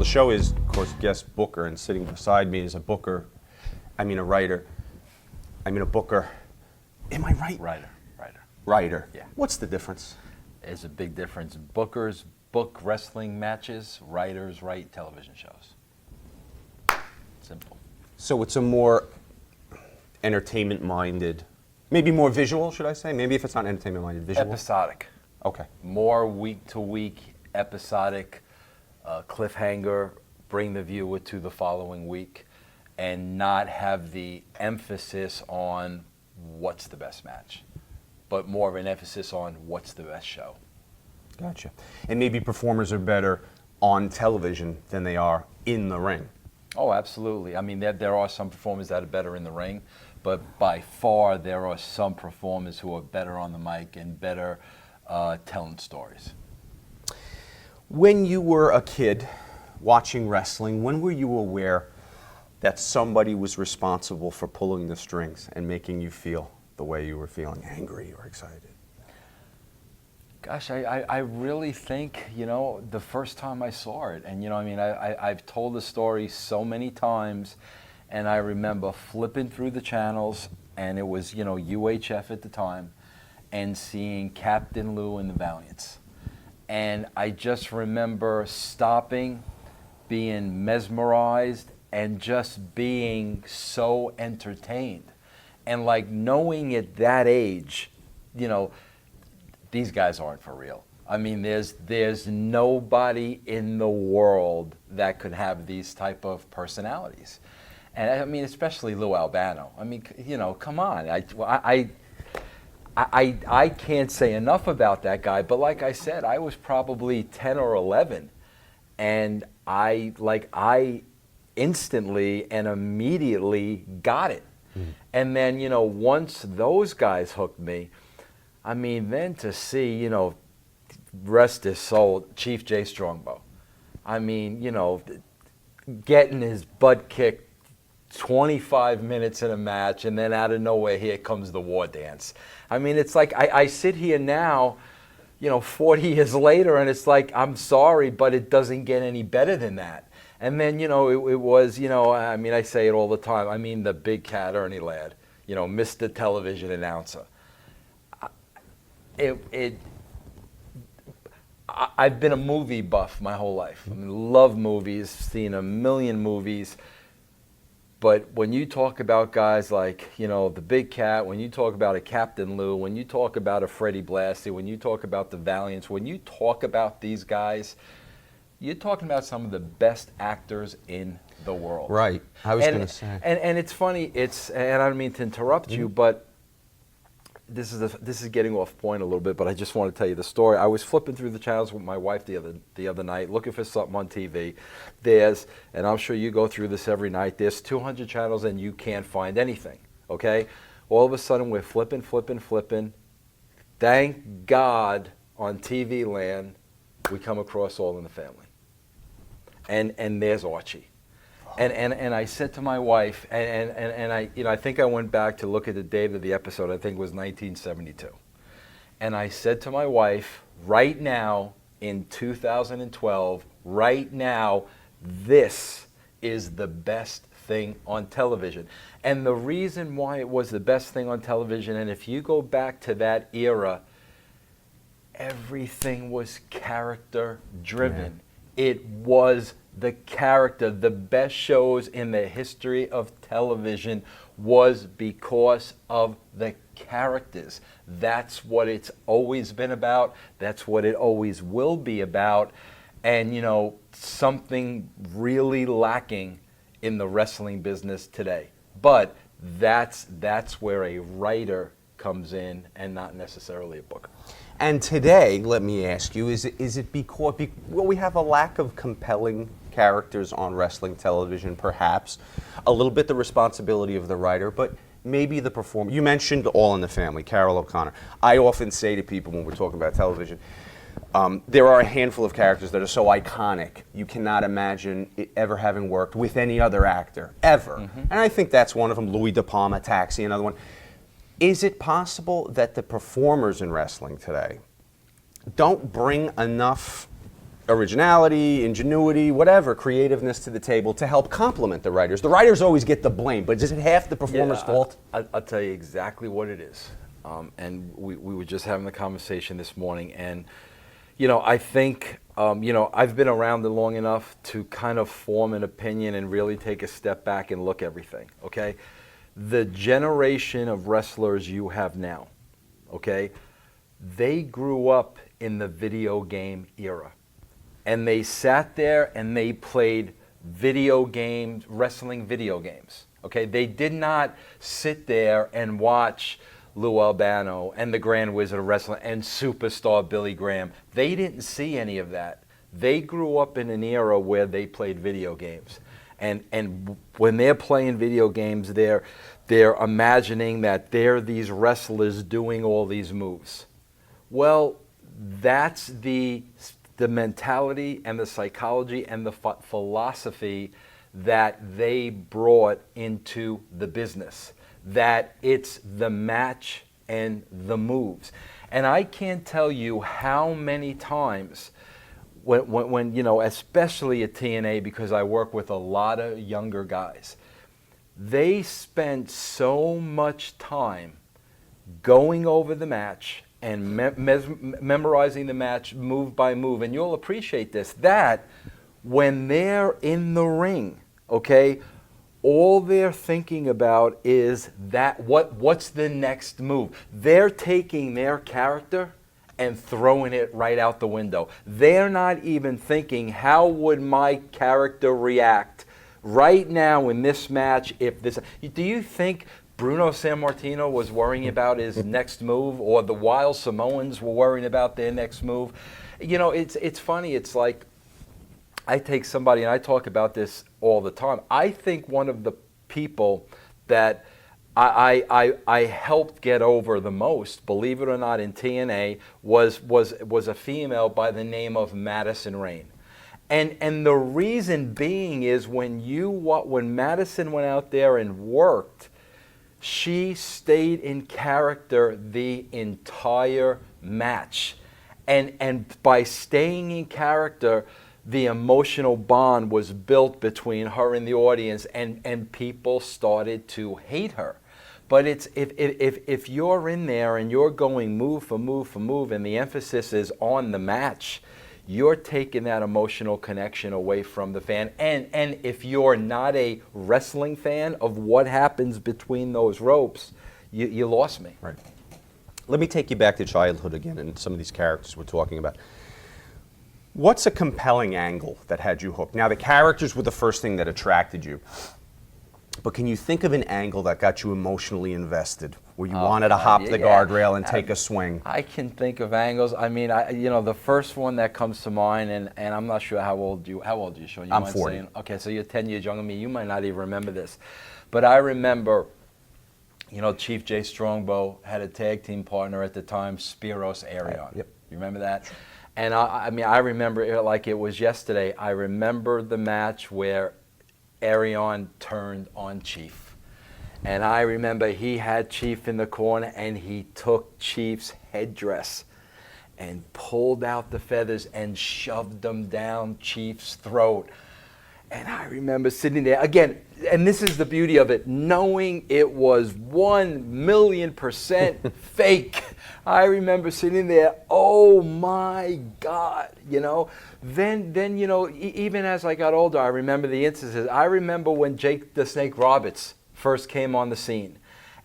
the show is, of course, guest booker, and sitting beside me is a booker. I mean a writer. I mean a booker. Am I right? Writer. Yeah. What's the difference? There's a big difference. Bookers book wrestling matches. Writers write television shows. Simple. So it's a more entertainment-minded, maybe more visual, should I say? Maybe if it's not entertainment-minded, visual? Episodic. Okay. More week-to-week, episodic, cliffhanger, bring the viewer to the following week, and not have the emphasis on what's the best match, but more of an emphasis on what's the best show. Gotcha. And maybe performers are better on television than they are in the ring. Oh, absolutely. I mean, there are some performers that are better in the ring, but by far there are some performers who are better on the mic and better telling stories. When you were a kid watching wrestling, when were you aware that somebody was responsible for pulling the strings and making you feel the way you were feeling, angry or excited? Gosh, I really think, the first time I saw it, and, I've told the story so many times, and I remember flipping through the channels, and it was, UHF at the time, and seeing Captain Lou and the Valiants. And I just remember stopping, being mesmerized, and just being so entertained. And like knowing at that age, these guys aren't for real. I mean, there's nobody in the world that could have these type of personalities. And I mean, especially Lou Albano. I mean, come on. I can't say enough about that guy, but like I said, I was probably 10 or 11, and I instantly and immediately got it. Mm-hmm. And then, once those guys hooked me, I mean, then to see, rest his soul, Chief Jay Strongbow. I mean, getting his butt kicked 25 minutes in a match, and then out of nowhere, here comes the war dance. I mean, it's like I sit here now, 40 years later, and it's like, I'm sorry, but it doesn't get any better than that. And then, it was, I mean, I say it all the time. I mean, the big cat, Ernie Ladd, Mr. Television Announcer. I've been a movie buff my whole life. I mean, love movies, seen a million movies. But when you talk about guys like, the Big Cat, when you talk about a Captain Lou, when you talk about a Freddie Blassie, when you talk about the Valiants, when you talk about these guys, you're talking about some of the best actors in the world. Right. I was going to say. And it's funny, and I don't mean to interrupt you, but this is getting off point a little bit, but I just want to tell you the story. I was flipping through the channels with my wife the other night, looking for something on TV. And I'm sure you go through this every night, there's 200 channels and you can't find anything, okay? All of a sudden we're flipping. Thank God on TV land, we come across All in the Family. And there's Archie. And I said to my wife, and I think I went back to look at the date of the episode. I think it was 1972. And I said to my wife, right now in 2012, right now, this is the best thing on television. And the reason why it was the best thing on television, and if you go back to that era, everything was character driven. Yeah. It was the character. The best shows in the history of television was because of the characters. That's what it's always been about. That's what it always will be about. And something really lacking in the wrestling business today. But that's where a writer comes in and not necessarily a booker. And today, let me ask you, is it because we have a lack of compelling characters on wrestling television, perhaps, a little bit the responsibility of the writer, but maybe the performer. You mentioned All in the Family, Carol O'Connor. I often say to people when we're talking about television, there are a handful of characters that are so iconic, you cannot imagine it ever having worked with any other actor, ever. Mm-hmm. And I think that's one of them, Louis De Palma, Taxi, another one. Is it possible that the performers in wrestling today don't bring enough originality, ingenuity, whatever, creativeness to the table to help complement the writers. The writers always get the blame, but is it half the performer's fault? I'll tell you exactly what it is. And we were just having the conversation this morning, and I think I've been around it long enough to kind of form an opinion and really take a step back and look everything. Okay, the generation of wrestlers you have now, okay, they grew up in the video game era. And they sat there and they played video games, wrestling video games. Okay, they did not sit there and watch Lou Albano and the Grand Wizard of Wrestling and Superstar Billy Graham. They didn't see any of that. They grew up in an era where they played video games. And when they're playing video games, they're imagining that they're these wrestlers doing all these moves. Well, that's the mentality and the psychology and the philosophy that they brought into the business, that it's the match and the moves. And I can't tell you how many times when especially at TNA, because I work with a lot of younger guys, they spend so much time going over the match and memorizing the match move by move. And you'll appreciate this, that when they're in the ring, okay, all they're thinking about is that what's the next move. They're taking their character and throwing it right out the window. They're not even thinking, how would my character react right now in this match if this... Do you think Bruno Sammartino was worrying about his next move, or the Wild Samoans were worrying about their next move? It's funny. It's like, I take somebody, and I talk about this all the time. I think one of the people that I helped get over the most, believe it or not, in TNA was a female by the name of Madison Rayne. And the reason being is when Madison went out there and worked, she stayed in character the entire match. And by staying in character, the emotional bond was built between her and the audience, and people started to hate her. But it's if you're in there and you're going move for move for move, and the emphasis is on the match, you're taking that emotional connection away from the fan. And if you're not a wrestling fan of what happens between those ropes, you lost me. Right. Let me take you back to childhood again and some of these characters we're talking about. What's a compelling angle that had you hooked? Now, the characters were the first thing that attracted you. But can you think of an angle that got you emotionally invested, where you wanted to hop the guardrail and take a swing? I can think of angles. I mean, the first one that comes to mind, and I'm not sure how old are you, Sean? You I'm 40. Okay, so you're 10 years younger than me. You might not even remember this. But I remember, Chief Jay Strongbow had a tag team partner at the time, Spiros Arion. Yep. You remember that? And I remember it like it was yesterday. I remember the match where Arion turned on Chief. And I remember he had Chief in the corner, and he took Chief's headdress and pulled out the feathers and shoved them down Chief's throat. And I remember sitting there, again, and this is the beauty of it, knowing it was 1,000,000% fake. I remember sitting there, oh my God, Then even as I got older, I remember the instances. I remember when Jake the Snake Roberts first came on the scene.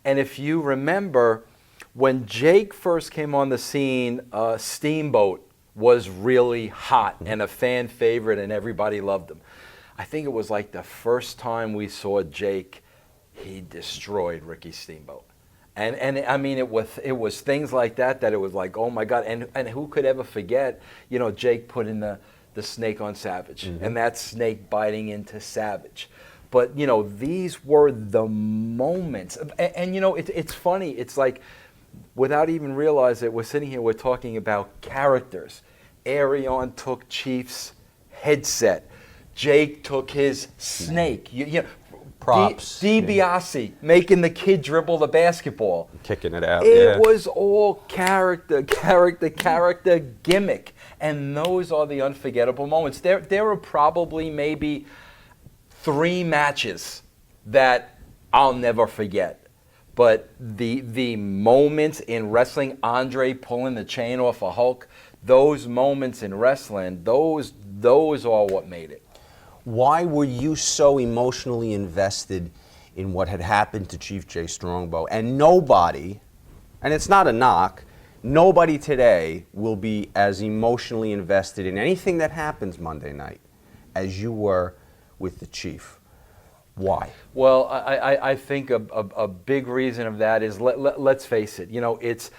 And if you remember, when Jake first came on the scene, Steamboat was really hot and a fan favorite, and everybody loved him. I think it was like the first time we saw Jake, he destroyed Ricky Steamboat. And I mean, it was things like that it was like, oh my God. And who could ever forget, Jake putting the snake on Savage, and that snake biting into Savage. But, these were the moments. And it's funny. It's like, without even realizing it, we're sitting here, we're talking about characters. Arion took Chief's headset. Jake took his snake. props. DiBiase making the kid dribble the basketball. Kicking it out. It was all character, gimmick. And those are the unforgettable moments. There are probably maybe 3 matches that I'll never forget. But the moments in wrestling, Andre pulling the chain off of Hulk, those moments in wrestling, those are what made it. Why were you so emotionally invested in what had happened to Chief Jay Strongbow? And nobody, and it's not a knock, nobody today will be as emotionally invested in anything that happens Monday night as you were with the Chief. Why? Well, I think a big reason of that is, let's face it, it's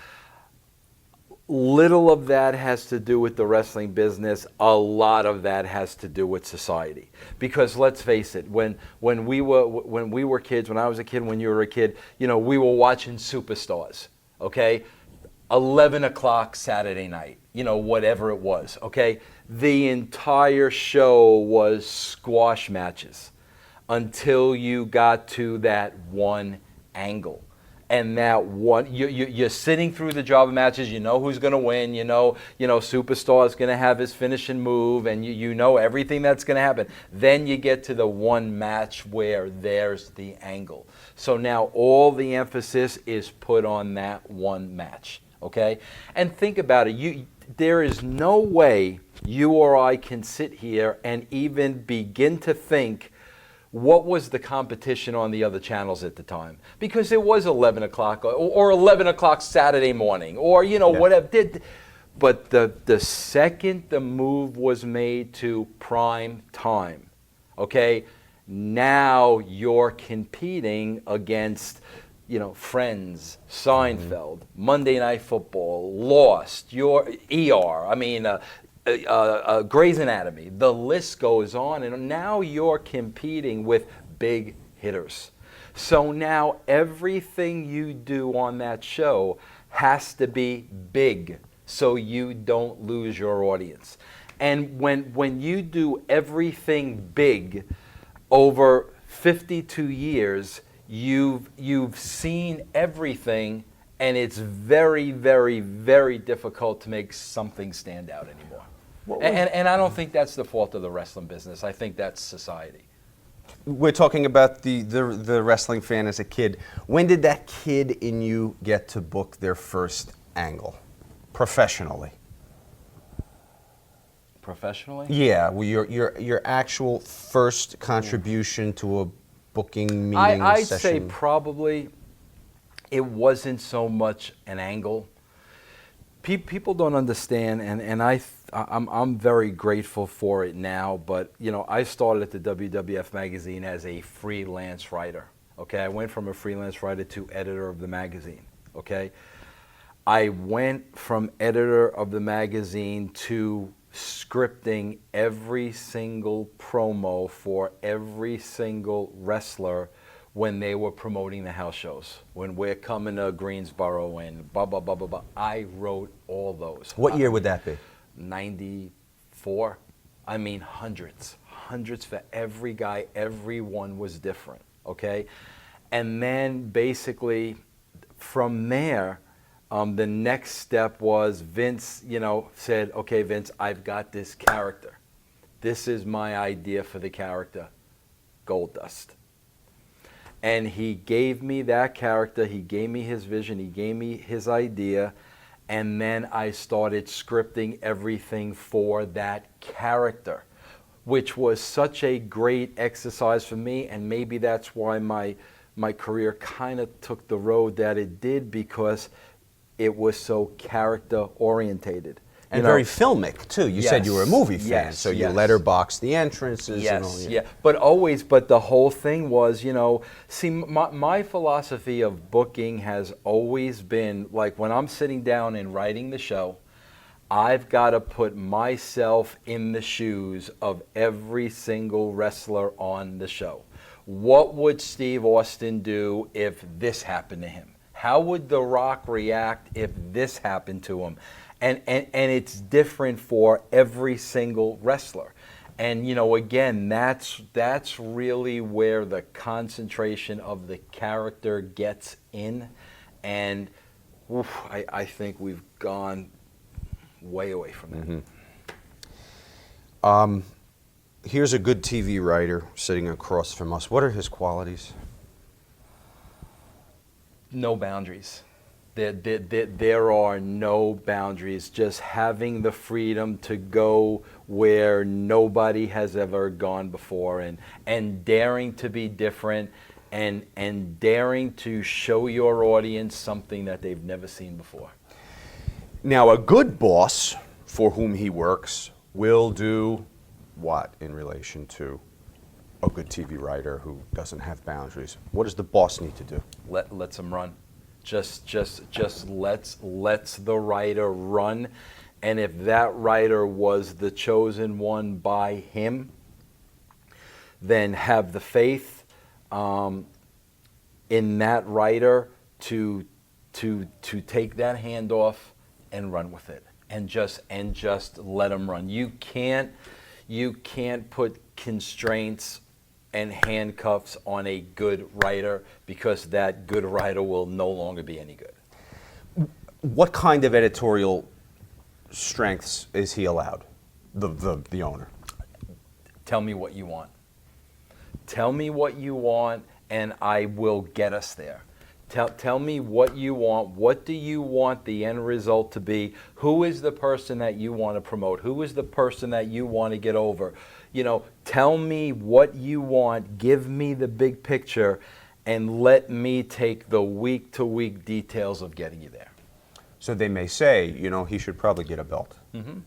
little of that has to do with the wrestling business. A lot of that has to do with society. Because let's face it, when we were kids, when I was a kid, when you were a kid, we were watching Superstars, okay? 11 o'clock Saturday night, whatever it was, okay? The entire show was squash matches until you got to that one angle. And that one, you're sitting through the job of matches. You know who's going to win. Superstar is going to have his finishing move, and you know everything that's going to happen. Then you get to the one match where there's the angle. So now all the emphasis is put on that one match. Okay, and think about it. There is no way you or I can sit here and even begin to think, what was the competition on the other channels at the time? Because it was 11 o'clock or 11 o'clock Saturday morning or, whatever. But the second the move was made to prime time, okay, now you're competing against, Friends, Seinfeld, Monday Night Football, Lost, your ER, Grey's Anatomy, the list goes on, and now you're competing with big hitters. So now everything you do on that show has to be big so you don't lose your audience. And when you do everything big over 52 years, you've seen everything, and it's very, very, very difficult to make something stand out anymore. And I don't think that's the fault of the wrestling business. I think that's society. We're talking about the wrestling fan as a kid. When did that kid in you get to book their first angle professionally? Professionally? Yeah, well, your actual first contribution to a booking meeting I'd session. say probably it wasn't so much an angle. People don't understand, and I'm very grateful for it now, but I started at the WWF magazine as a freelance writer. Okay, I went from a freelance writer to editor of the magazine. Okay, I went from editor of the magazine to scripting every single promo for every single wrestler when they were promoting the house shows, when we're coming to Greensboro and blah, blah, blah, blah, blah. I wrote all those. What year would that be? 94. Hundreds for every guy. Everyone was different, okay? And then basically from there, the next step was Vince, said, okay, Vince, I've got this character. This is my idea for the character, Goldust. And he gave me that character, he gave me his vision, he gave me his idea, and then I started scripting everything for that character, which was such a great exercise for me, and maybe that's why my career kind of took the road that it did, because it was so character orientated. And very filmic, too. You said you were a movie fan, so you letterboxed the entrances and all. Yeah. But the whole thing was, see, my philosophy of booking has always been, like, when I'm sitting down and writing the show, I've got to put myself in the shoes of every single wrestler on the show. What would Steve Austin do if this happened to him? How would The Rock react if this happened to him? And it's different for every single wrestler. And you know, again, that's really where the concentration of the character gets in, and I think we've gone way away from that. Mm-hmm. Here's a good TV writer sitting across from us. What are his qualities? No boundaries. There are no boundaries. Just having the freedom to go where nobody has ever gone before, and daring to be different, and daring to show your audience something that they've never seen before. Now, a good boss for whom he works will do what in relation to a good TV writer who doesn't have boundaries? What does the boss need to do? Lets him run. Just lets the writer run, and if that writer was the chosen one by him, then have the faith in that writer to take that hand off and run with it, and just let him run. You can't put constraints and handcuffs on a good writer, because that good writer will no longer be any good. What kind of editorial strengths is he allowed, the owner? Tell me what you want. Tell me what you want, and I will get us there. Tell me what you want. What do you want the end result to be? Who is the person that you want to promote? Who is the person that you want to get over? You know, tell me what you want. Give me the big picture, and let me take the week-to-week details of getting you there. So they may say, you know, he should probably get a belt. Mm-hmm.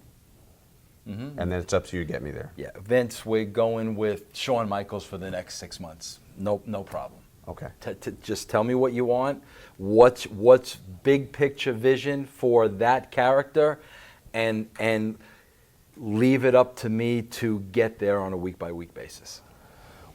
Mm-hmm. And then it's up to you to get me there. Yeah, Vince, we're going with Shawn Michaels for the next 6 months. No problem. Okay. Just tell me what you want. What's big picture vision for that character, and leave it up to me to get there on a week-by-week basis.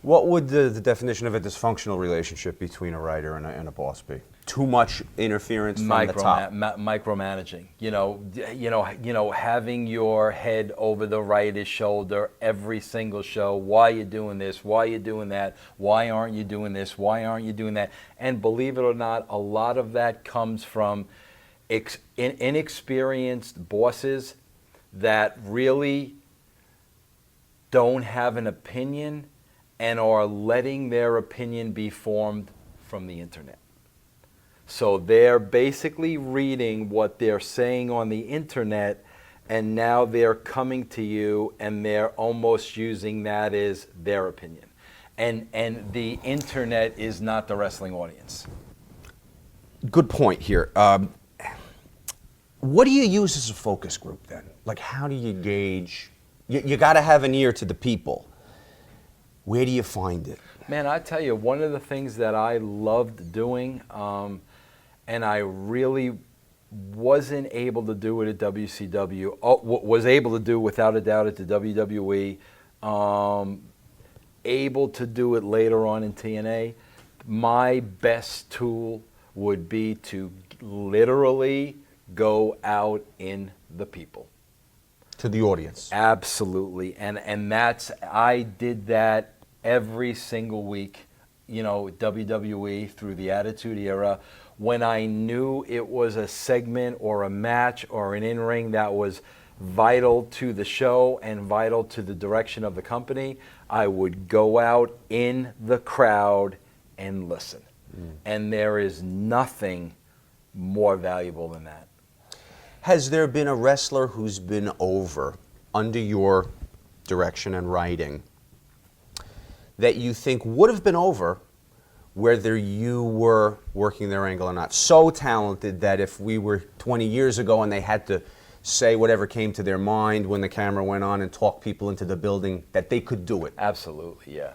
What would the definition of a dysfunctional relationship between a writer and a boss be? Too much interference from the top. Micromanaging. You know, having your head over the writer's shoulder every single show. Why are you doing this? Why are you doing that? Why aren't you doing this? Why aren't you doing that? And believe it or not, a lot of that comes from inexperienced bosses that really don't have an opinion and are letting their opinion be formed from the internet. So they're basically reading what they're saying on the internet, and now they're coming to you and they're almost using that as their opinion. And the internet is not the wrestling audience. Good point here. What do you use as a focus group then? Like, how do you gauge? You got to have an ear to the people. Where do you find it? Man, I tell you, one of the things that I loved doing, and I really wasn't able to do it at WCW, was able to do without a doubt at the WWE, able to do it later on in TNA. My best tool would be to literally go out in the people. To the audience. Absolutely. And I did that every single week, you know, WWE through the Attitude Era, when I knew it was a segment or a match or an in-ring that was vital to the show and vital to the direction of the company, I would go out in the crowd and listen. And there is nothing more valuable than that. Has there been a wrestler who's been over under your direction and writing that you think would have been over whether you were working their angle or not? So talented that if we were 20 years ago and they had to say whatever came to their mind when the camera went on and talk people into the building, that they could do it? Absolutely, yeah.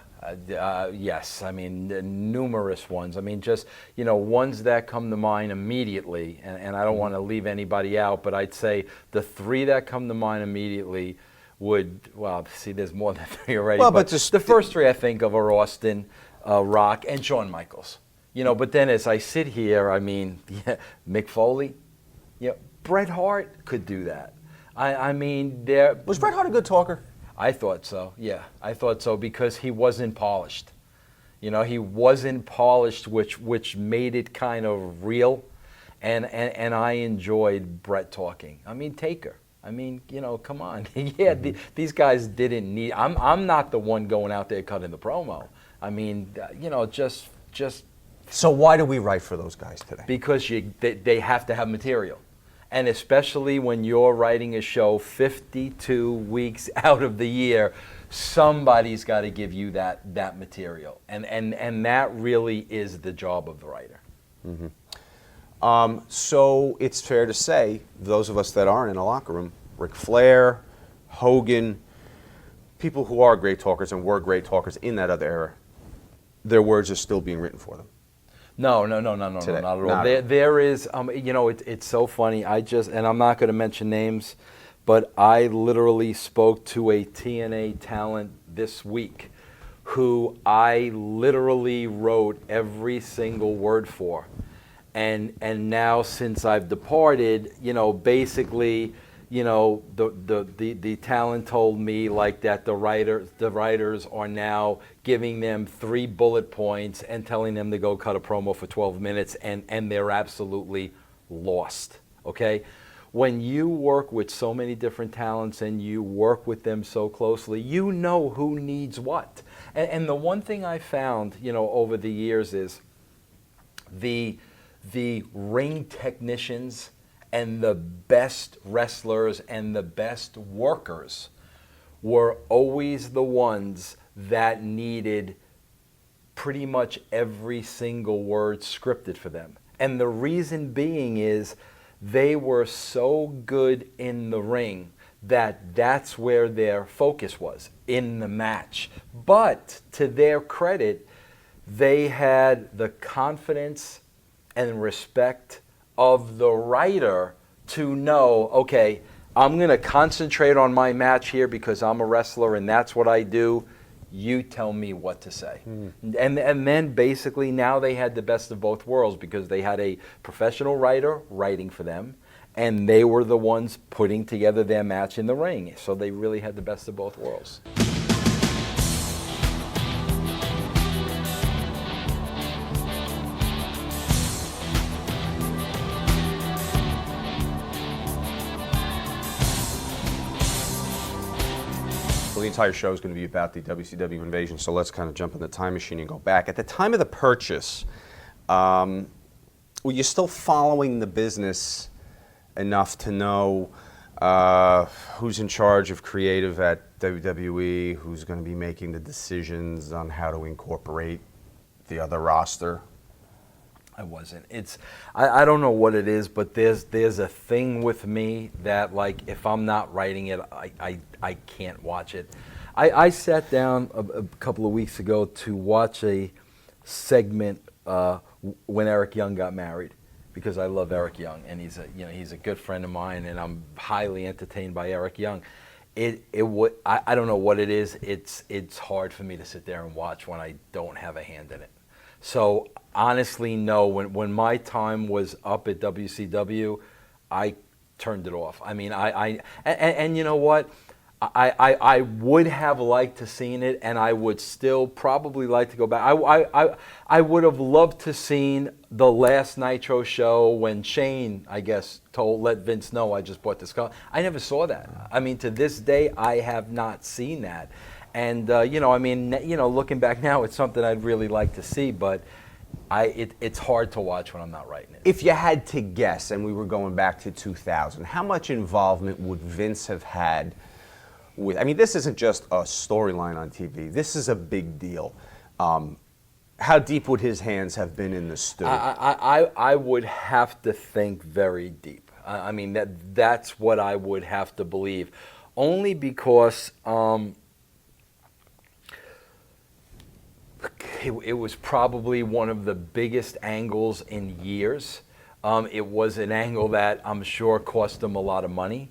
Yes, I mean, numerous ones. I mean, just, you know, ones that come to mind immediately, and I don't want to leave anybody out, but I'd say the three that come to mind immediately would, well, see, there's more than three already, well, but just the first three I think of are Austin, Rock, and Shawn Michaels. You know, but then as I sit here, I mean, yeah, Mick Foley, yeah, Bret Hart could do that. I mean, there... Was Bret Hart a good talker? I thought so, yeah. I thought so because he wasn't polished. You know, he wasn't polished, which made it kind of real. And I enjoyed Brett talking. I mean, Taker. I mean, you know, come on. Yeah, these guys didn't need. I'm not the one going out there cutting the promo. I mean, you know, just. So why do we write for those guys today? Because they have to have material. And especially when you're writing a show 52 weeks out of the year, somebody's got to give you that material. And that really is the job of the writer. Mm-hmm. So it's fair to say, those of us that aren't in a locker room, Ric Flair, Hogan, people who are great talkers and were great talkers in that other era, their words are still being written for them. No, not at all. There is, you know, it's so funny. And I'm not going to mention names, but I literally spoke to a TNA talent this week who I literally wrote every single word for. And now since I've departed, you know, basically, you know, the talent told me like that the writers are now giving them 3 bullet points and telling them to go cut a promo for 12 minutes and they're absolutely lost, okay? When you work with so many different talents and you work with them so closely, you know who needs what. And the one thing I found, you know, over the years is the ring technicians and the best wrestlers and the best workers were always the ones that needed pretty much every single word scripted for them. And the reason being is they were so good in the ring that that's where their focus was, in the match. But to their credit, they had the confidence and respect of the writer to know, okay, I'm going to concentrate on my match here because I'm a wrestler and that's what I do. You tell me what to say. And then basically now they had the best of both worlds because they had a professional writer writing for them and they were the ones putting together their match in the ring. So they really had the best of both worlds. The entire show is going to be about the WCW Invasion, so let's kind of jump in the time machine and go back. At the time of the purchase, were you still following the business enough to know who's in charge of creative at WWE, who's going to be making the decisions on how to incorporate the other roster? I wasn't. I don't know what it is, but there's a thing with me that, like, if I'm not writing it, I can't watch it. I sat down a couple of weeks ago to watch a segment when Eric Young got married, because I love Eric Young and he's a good friend of mine and I'm highly entertained by Eric Young. I don't know what it is. It's hard for me to sit there and watch when I don't have a hand in it. So honestly, no. When my time was up at WCW, I turned it off. I mean, and you know what? I would have liked to seen it, and I would still probably like to go back. I would have loved to seen the last Nitro show when Shane, I guess, let Vince know I just bought this car. I never saw that. I mean, to this day, I have not seen that. And, looking back now, it's something I'd really like to see, but it's hard to watch when I'm not writing it. If you had to guess, and we were going back to 2000, how much involvement would Vince have had with, I mean, this isn't just a storyline on TV. This is a big deal. How deep would his hands have been in the stew? I would have to think very deep. I mean, that's what I would have to believe. Only because... It was probably one of the biggest angles in years. It was an angle that I'm sure cost them a lot of money.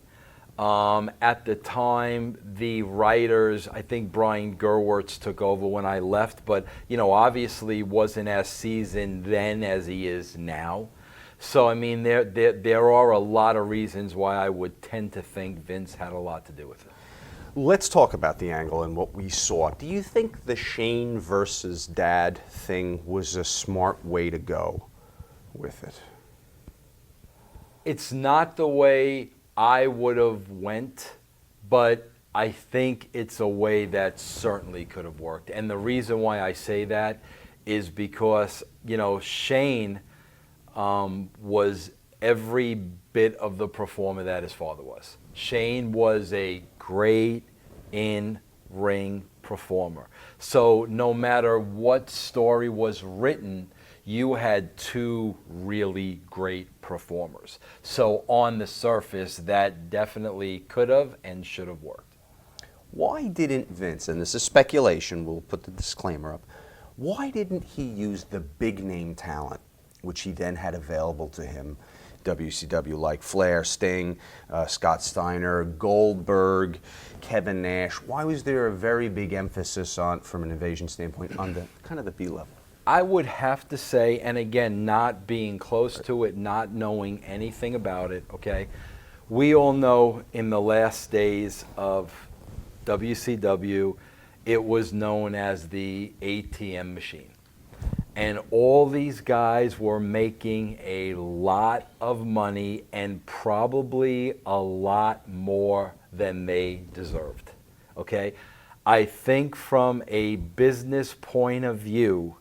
At the time, the writers, I think Brian Gerwertz took over when I left, but obviously wasn't as seasoned then as he is now. So I mean, there are a lot of reasons why I would tend to think Vince had a lot to do with it. Let's talk about the angle and what we saw. Do you think the Shane versus Dad thing was a smart way to go with it? It's not the way I would have went, but I think it's a way that certainly could have worked. And the reason why I say that is because, you know, Shane was every bit of the performer that his father was. Shane was a great in-ring performer. So no matter what story was written, you had two really great performers. So on the surface, that definitely could have and should have worked. Why didn't Vince, and this is speculation, we'll put the disclaimer up, why didn't he use the big name talent, which he then had available to him, WCW, like Flair, Sting, Scott Steiner, Goldberg, Kevin Nash? Why was there a very big emphasis on, from an Invasion standpoint, on the kind of the B level? I would have to say, and again, not being close to it, not knowing anything about it, okay, we all know in the last days of WCW, it was known as the ATM machine. And all these guys were making a lot of money and probably a lot more than they deserved, okay? I think from a business point of view,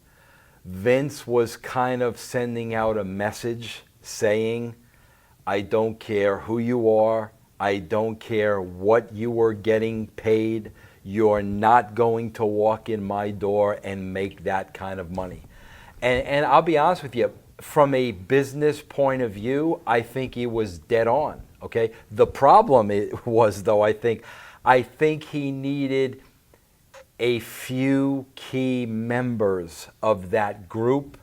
Vince was kind of sending out a message saying, I don't care who you are, I don't care what you were getting paid, you're not going to walk in my door and make that kind of money. And I'll be honest with you, from a business point of view, I think he was dead on, okay? The problem was, though, I think he needed a few key members of that group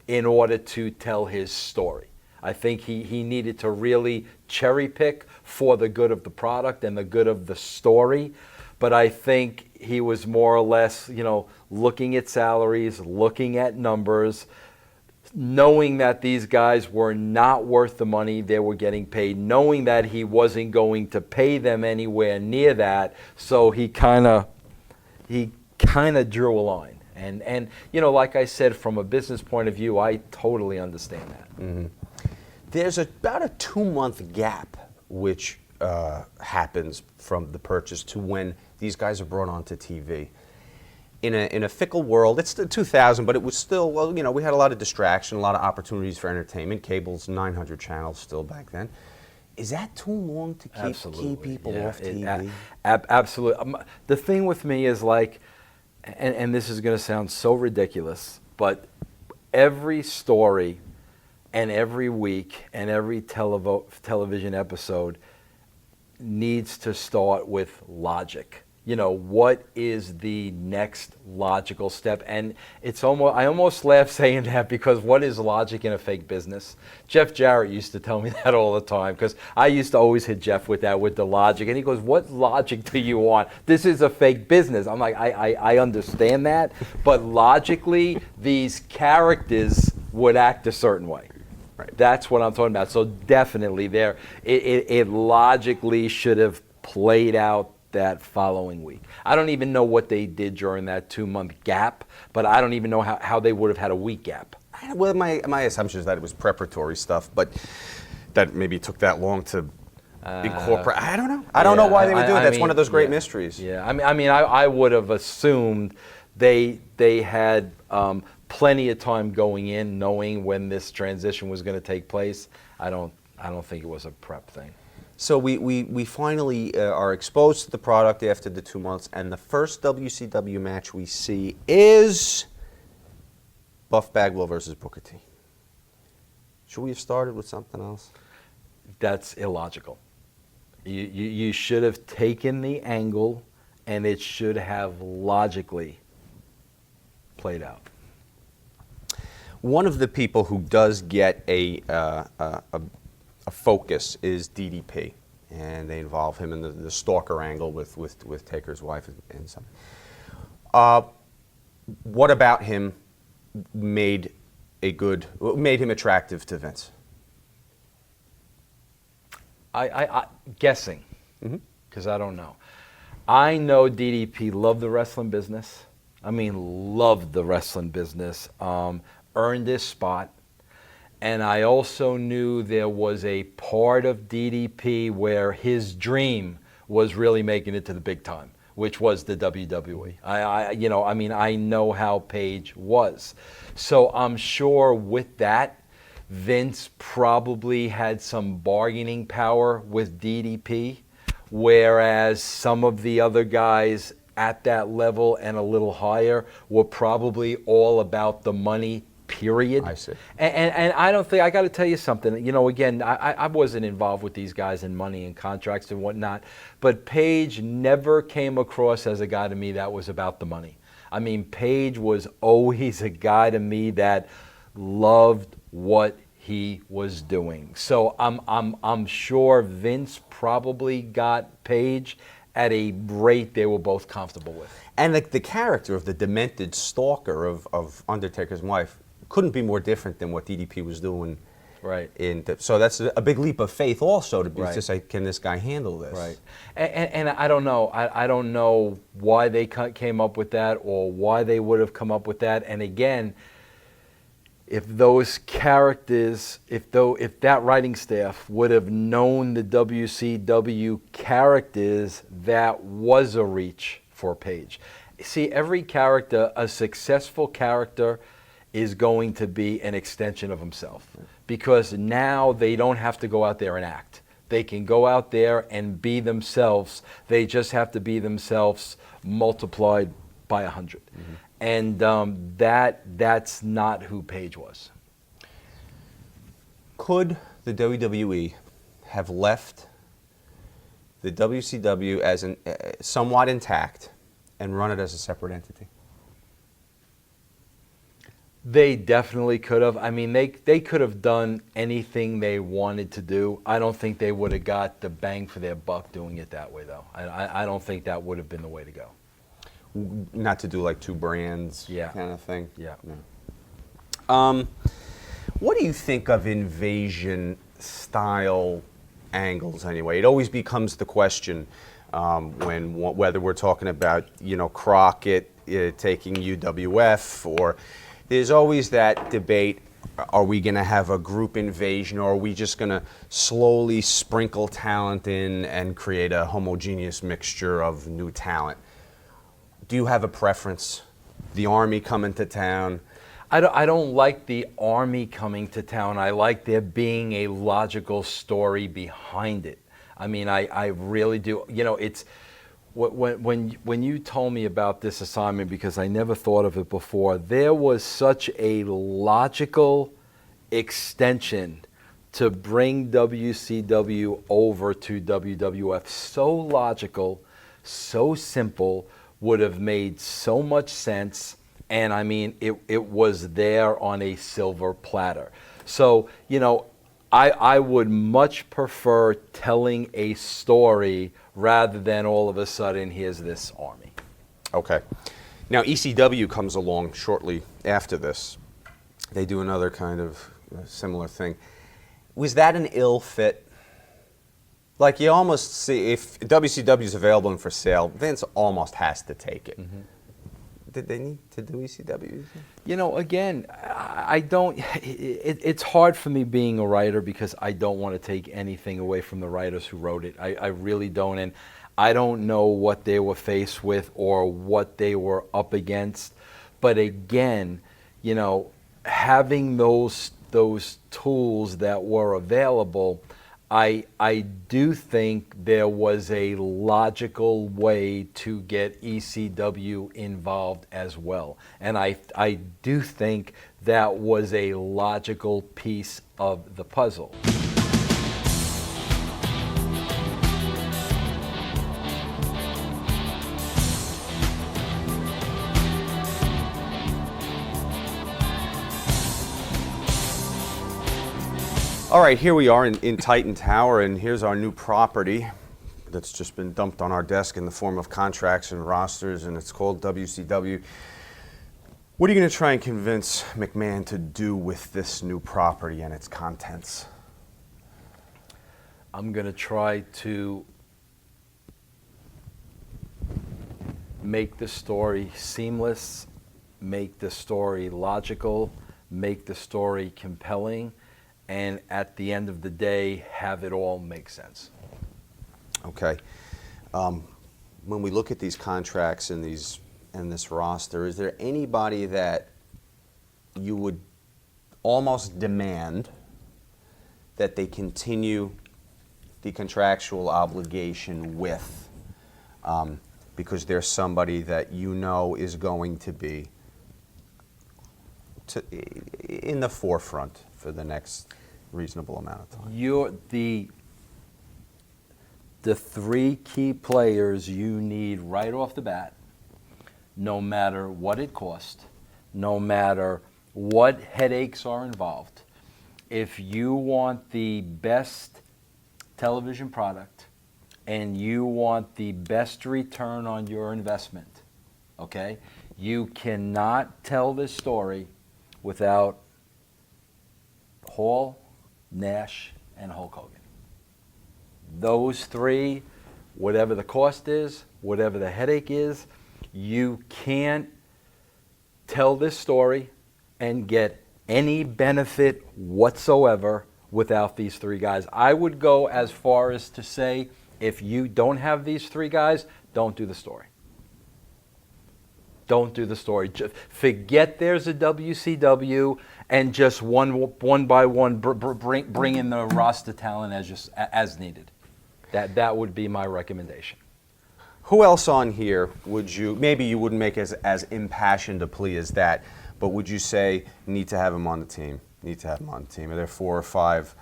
in order to tell his story. I think he needed to really cherry pick for the good of the product and the good of the story. But I think he was more or less, you know, looking at salaries, looking at numbers, knowing that these guys were not worth the money they were getting paid, knowing that he wasn't going to pay them anywhere near that. So he kind of drew a line. And you know, like I said, from a business point of view, I totally understand that. Mm-hmm. There's about a 2-month gap which happens from the purchase to when these guys are brought onto TV. In a fickle world, it's the 2000, but it was still, well, you know, we had a lot of distraction, a lot of opportunities for entertainment. Cable's 900 channels still back then. Is that too long to keep people off TV? Absolutely. The thing with me is like, and this is going to sound so ridiculous, but every story and every week and every television episode needs to start with logic. You know, what is the next logical step? And I almost laugh saying that, because what is logic in a fake business? Jeff Jarrett used to tell me that all the time, because I used to always hit Jeff with that, with the logic. And he goes, what logic do you want? This is a fake business. I'm like, I understand that, but logically, these characters would act a certain way. Right. That's what I'm talking about. So definitely it logically should have played out that following week. I don't even know what they did during that 2-month gap, but I don't even know how they would have had a week gap. Well, my assumption is that it was preparatory stuff, but that maybe took that long to incorporate. I don't know. I don't know why they would do it. That's one of those great mysteries. Yeah, I would have assumed they had plenty of time going in, knowing when this transition was going to take place. I don't think it was a prep thing. So we finally are exposed to the product after the 2 months, and the first WCW match we see is Buff Bagwell versus Booker T. Should we have started with something else? That's illogical. You should have taken the angle, and it should have logically played out. One of the people who does get a focus is DDP, and they involve him in the stalker angle with Taker's wife and some. What about him made him attractive to Vince? I guessing, because I don't know. I know DDP loved the wrestling business. I mean, loved the wrestling business. Earned his spot. And I also knew there was a part of DDP where his dream was really making it to the big time, which was the WWE. I know how Page was. So I'm sure with that, Vince probably had some bargaining power with DDP, whereas some of the other guys at that level and a little higher were probably all about the money, period. I see. And I don't think, I got to tell you something, again, I wasn't involved with these guys in money and contracts and whatnot, but Page never came across as a guy to me that was about the money. I mean, Page was always a guy to me that loved what he was doing. So I'm sure Vince probably got Page at a rate they were both comfortable with. And the character of the demented stalker of Undertaker's wife couldn't be more different than what DDP was doing. Right. So that's a big leap of faith also to be Right. to say, can this guy handle this? Right. And I don't know. I don't know why they came up with that or why they would have come up with that. And again, if those characters, if that writing staff would have known the WCW characters, that was a reach for Page. See, every character, a successful character, is going to be an extension of himself, because now they don't have to go out there and act. They can go out there and be themselves. They just have to be themselves multiplied by 100. Mm-hmm. And that's not who Page was. Could the WWE have left the WCW as somewhat intact and run it as a separate entity? They definitely could have. I mean, they could have done anything they wanted to do. I don't think they would have got the bang for their buck doing it that way, though. I don't think that would have been the way to go. Not to do like two brands kind of thing? Yeah. No. What do you think of invasion style angles anyway? It always becomes the question whether we're talking about, Crockett taking UWF, or there's always that debate, are we going to have a group invasion, or are we just going to slowly sprinkle talent in and create a homogeneous mixture of new talent? Do you have a preference? The Army coming to town? I don't like the Army coming to town. I like there being a logical story behind it. I mean, I really do. It's when you told me about this assignment, because I never thought of it before, there was such a logical extension to bring WCW over to WWF. So logical, so simple, would have made so much sense. And I mean, it was there on a silver platter. So, I would much prefer telling a story rather than all of a sudden, here's this Army. Okay. Now, ECW comes along shortly after this. They do another kind of similar thing. Was that an ill fit? Like, you almost see, if WCW is available and for sale, Vince almost has to take it. Mm-hmm. Did they need to do ECW? Again, I don't, it's hard for me being a writer, because I don't want to take anything away from the writers who wrote it. I really don't. And I don't know what they were faced with or what they were up against. But again, having those tools that were available, I do think there was a logical way to get ECW involved as well. And I do think that was a logical piece of the puzzle. All right, here we are in Titan Tower, and here's our new property that's just been dumped on our desk in the form of contracts and rosters, and it's called WCW. What are you going to try and convince McMahon to do with this new property and its contents? I'm going to try to make the story seamless, make the story logical, make the story compelling, and at the end of the day, have it all make sense. Okay. When we look at these contracts and this roster, is there anybody that you would almost demand that they continue the contractual obligation with, because there's somebody that you know is going to be in the forefront for the next reasonable amount of time? The three key players you need right off the bat, no matter what it costs, no matter what headaches are involved, if you want the best television product and you want the best return on your investment, okay, you cannot tell this story without Hall, Nash, and Hulk Hogan. Those three, whatever the cost is, whatever the headache is, you can't tell this story and get any benefit whatsoever without these three guys. I would go as far as to say, if you don't have these three guys, don't do the story. Don't do the story. Just forget there's a WCW and just one by one bring in the roster talent as needed. That would be my recommendation. Who else on here would you, maybe you wouldn't make as impassioned a plea as that, but would you say need to have him on the team? Need to have him on the team? Are there 4 or 5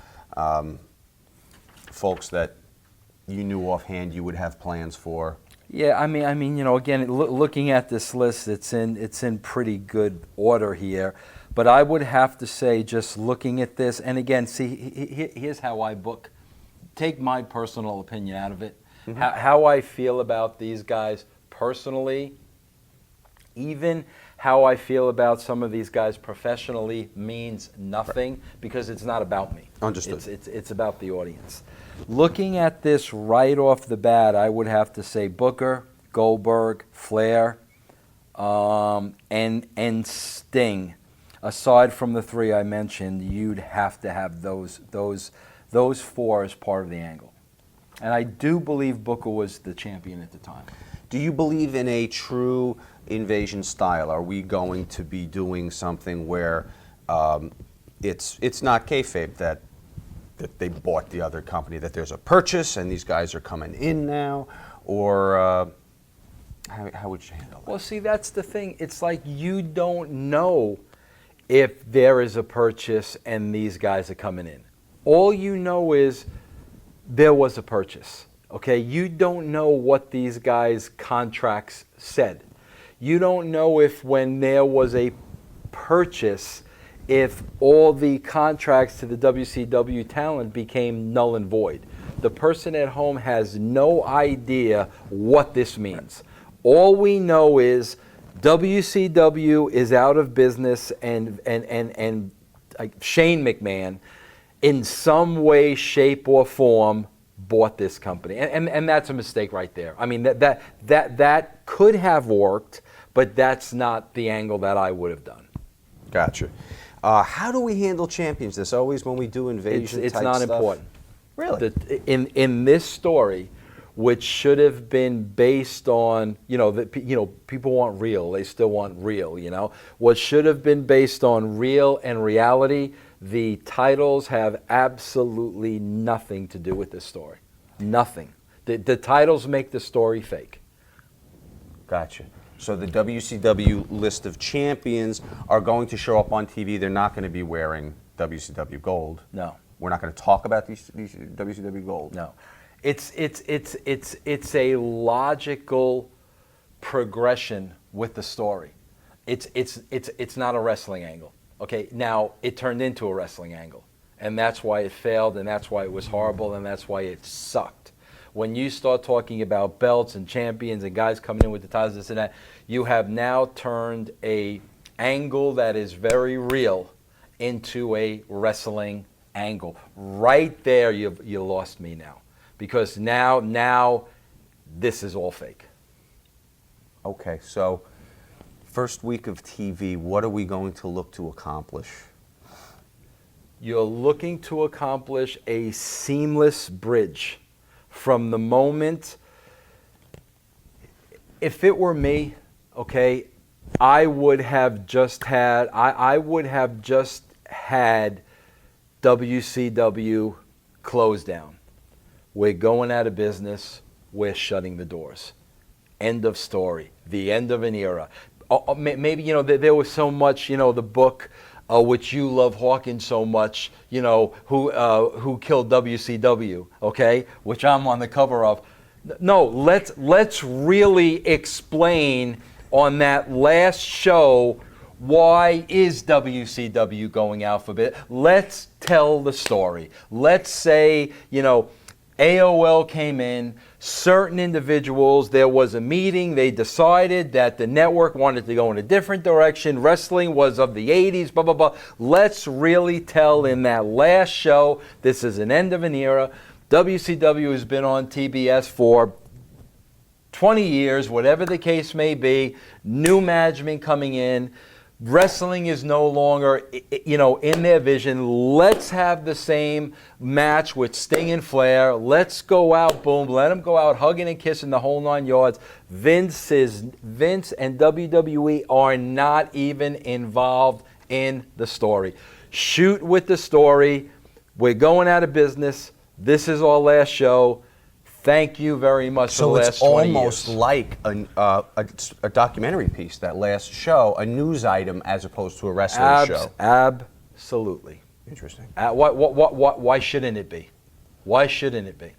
folks that you knew offhand you would have plans for? Yeah, I mean, you know, again, looking at this list, it's in pretty good order here. But I would have to say, just looking at this, and again, see, here's how I book. Take my personal opinion out of it. Mm-hmm. How I feel about these guys personally, even how I feel about some of these guys professionally, means nothing, because it's not about me. Understood. It's about the audience. Looking at this right off the bat, I would have to say Booker, Goldberg, Flair, and Sting. Aside from the 3 I mentioned, you'd have to have those 4 as part of the angle. And I do believe Booker was the champion at the time. Do you believe in a true Invasion style? Are we going to be doing something where it's not kayfabe that they bought the other company, that there's a purchase and these guys are coming in now? Or how would you handle that? Well, see, that's the thing. It's like you don't know if there is a purchase and these guys are coming in. All you know is there was a purchase. Okay, you don't know what these guys' contracts said. You don't know if when there was a purchase, if all the contracts to the WCW talent became null and void. The person at home has no idea what this means. All we know is WCW is out of business, and Shane McMahon, in some way, shape, or form, bought this company, and that's a mistake right there. I mean, that could have worked, but that's not the angle that I would have done. Gotcha. How do we handle champions? This always when we do invasion. It's not stuff? important. Really? In this story, which should have been based on, people want real. They still want real. What should have been based on real and reality. The titles have absolutely nothing to do with this story. Nothing. The titles make the story fake. Gotcha. So the WCW list of champions are going to show up on TV. They're not going to be wearing WCW gold. No. We're not going to talk about these WCW gold. No. It's a logical progression with the story. It's not a wrestling angle. Okay, now it turned into a wrestling angle, and that's why it failed, and that's why it was horrible, and that's why it sucked. When you start talking about belts and champions and guys coming in with the titles, this and that, you have now turned a angle that is very real into a wrestling angle. Right there, you lost me now, because now this is all fake. Okay, so first week of TV, what are we going to look to accomplish? You're looking to accomplish a seamless bridge from the moment. If it were me, okay, I would have just had WCW close down. We're going out of business. We're shutting the doors. End of story. The end of an era. Maybe, there was so much, the book, which you love Hawkins so much, who killed WCW, okay, which I'm on the cover of. No, let's really explain on that last show, why is WCW going out for bid? Let's tell the story. Let's say, AOL came in, certain individuals, there was a meeting, they decided that the network wanted to go in a different direction, wrestling was of the 80s, blah, blah, blah. Let's really tell in that last show, this is an end of an era. WCW has been on TBS for 20 years, whatever the case may be, new management coming in. Wrestling is no longer, in their vision. Let's have the same match with Sting and Flair. Let's go out, boom, let them go out hugging and kissing the whole 9 yards. Vince and WWE are not even involved in the story. Shoot with the story. We're going out of business. This is our last show. Thank you very much for the last 20 years. So it's almost like a documentary piece, that last show, a news item as opposed to a wrestling show. Absolutely. Interesting. Why shouldn't it be? Why shouldn't it be?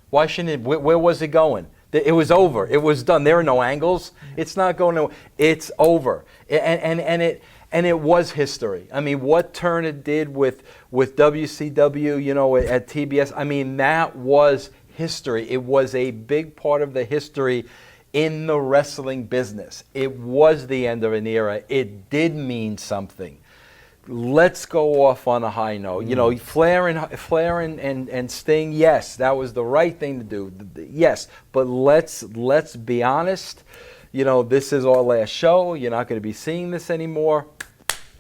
Why shouldn't it? Where was it going? It was over. It was done. There are no angles. It's not going to. It's over. And it was history. I mean, what Turner did with WCW, at TBS. I mean, that was history. It was a big part of the history in the wrestling business. It was the end of an era. It did mean something. Let's go off on a high note. Flair and Sting, yes, that was the right thing to do. Yes, but let's be honest. This is our last show. You're not going to be seeing this anymore.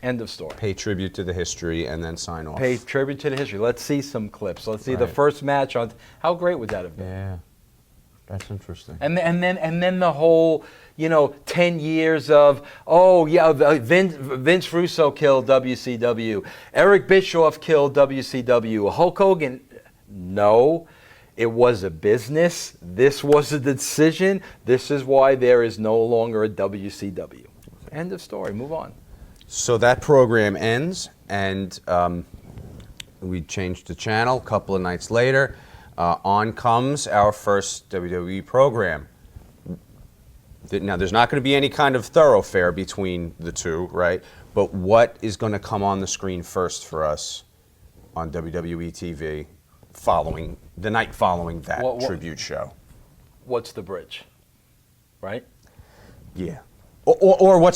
End of story. Pay tribute to the history and then sign off. Pay tribute to the history. Let's see some clips. Let's see the first match on. How great would that have been? Yeah, that's interesting. And then the whole, 10 years of, Vince Russo killed WCW. Eric Bischoff killed WCW. Hulk Hogan, no. It was a business. This was a decision. This is why there is no longer a WCW. End of story. Move on. So that program ends, and we changed the channel. A couple of nights later, on comes our first WWE program. Now, there's not going to be any kind of thoroughfare between the two, right? But what is going to come on the screen first for us on WWE TV the night following that tribute show? What's the bridge, right? Yeah. Or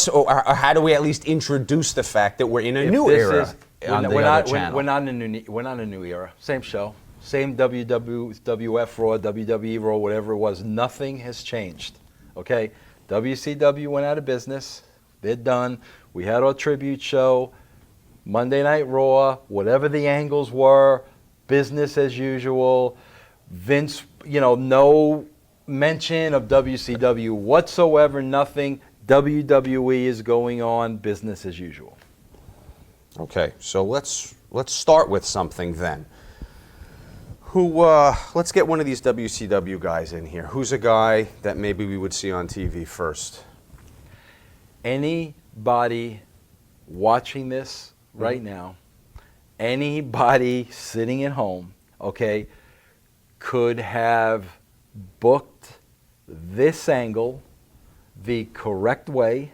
how do we at least introduce the fact that we're in a new era on the other channel? We're not in a new era. Same show, same WWF Raw, WWE Raw, whatever it was. Nothing has changed. Okay, WCW went out of business. They're done. We had our tribute show, Monday Night Raw, whatever the angles were, business as usual. Vince, no mention of WCW whatsoever. Nothing. WWE is going on business as usual. Okay, so let's start with something then. Let's get one of these WCW guys in here. Who's a guy that maybe we would see on TV first? Anybody watching this right now, anybody sitting at home, okay, could have booked this angle the correct way,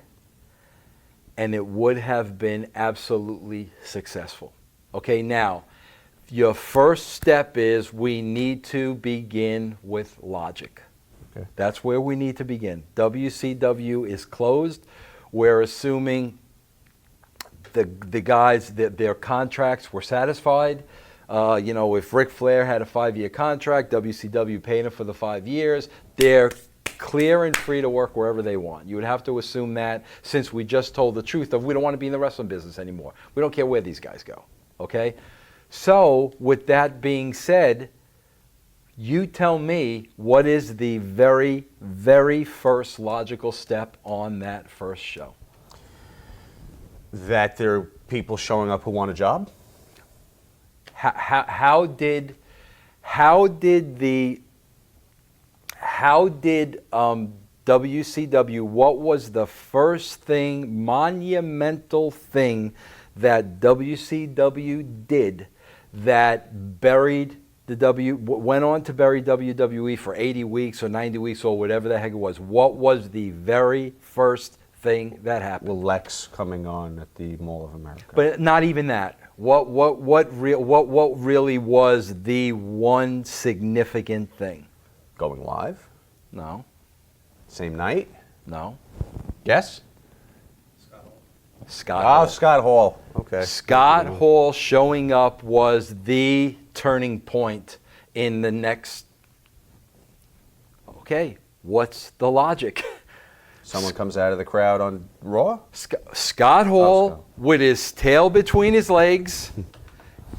and it would have been absolutely successful. Okay, now, your first step is we need to begin with logic. Okay. That's where we need to begin. WCW is closed. We're assuming the guys, that their contracts were satisfied. If Ric Flair had a 5-year contract, WCW paid him for the 5 years. They're clear and free to work wherever they want. You would have to assume that, since we just told the truth of we don't want to be in the wrestling business anymore. We don't care where these guys go, okay? So with that being said, you tell me what is the very, very first logical step on that first show? That there are people showing up who want a job? How did WCW, what was the first thing, monumental thing that WCW did that went on to bury WWE for 80 weeks or 90 weeks or whatever the heck it was? What was the very first thing that happened? Well, Lex coming on at the Mall of America. But not even that. What really was the one significant thing? Going live? No. Same night? No. Yes? Scott Oh, Hall. Scott Hall. Okay. Scott Hall showing up was the turning point in the next. Okay, what's the logic? Someone comes out of the crowd on Raw? Scott Hall, with his tail between his legs,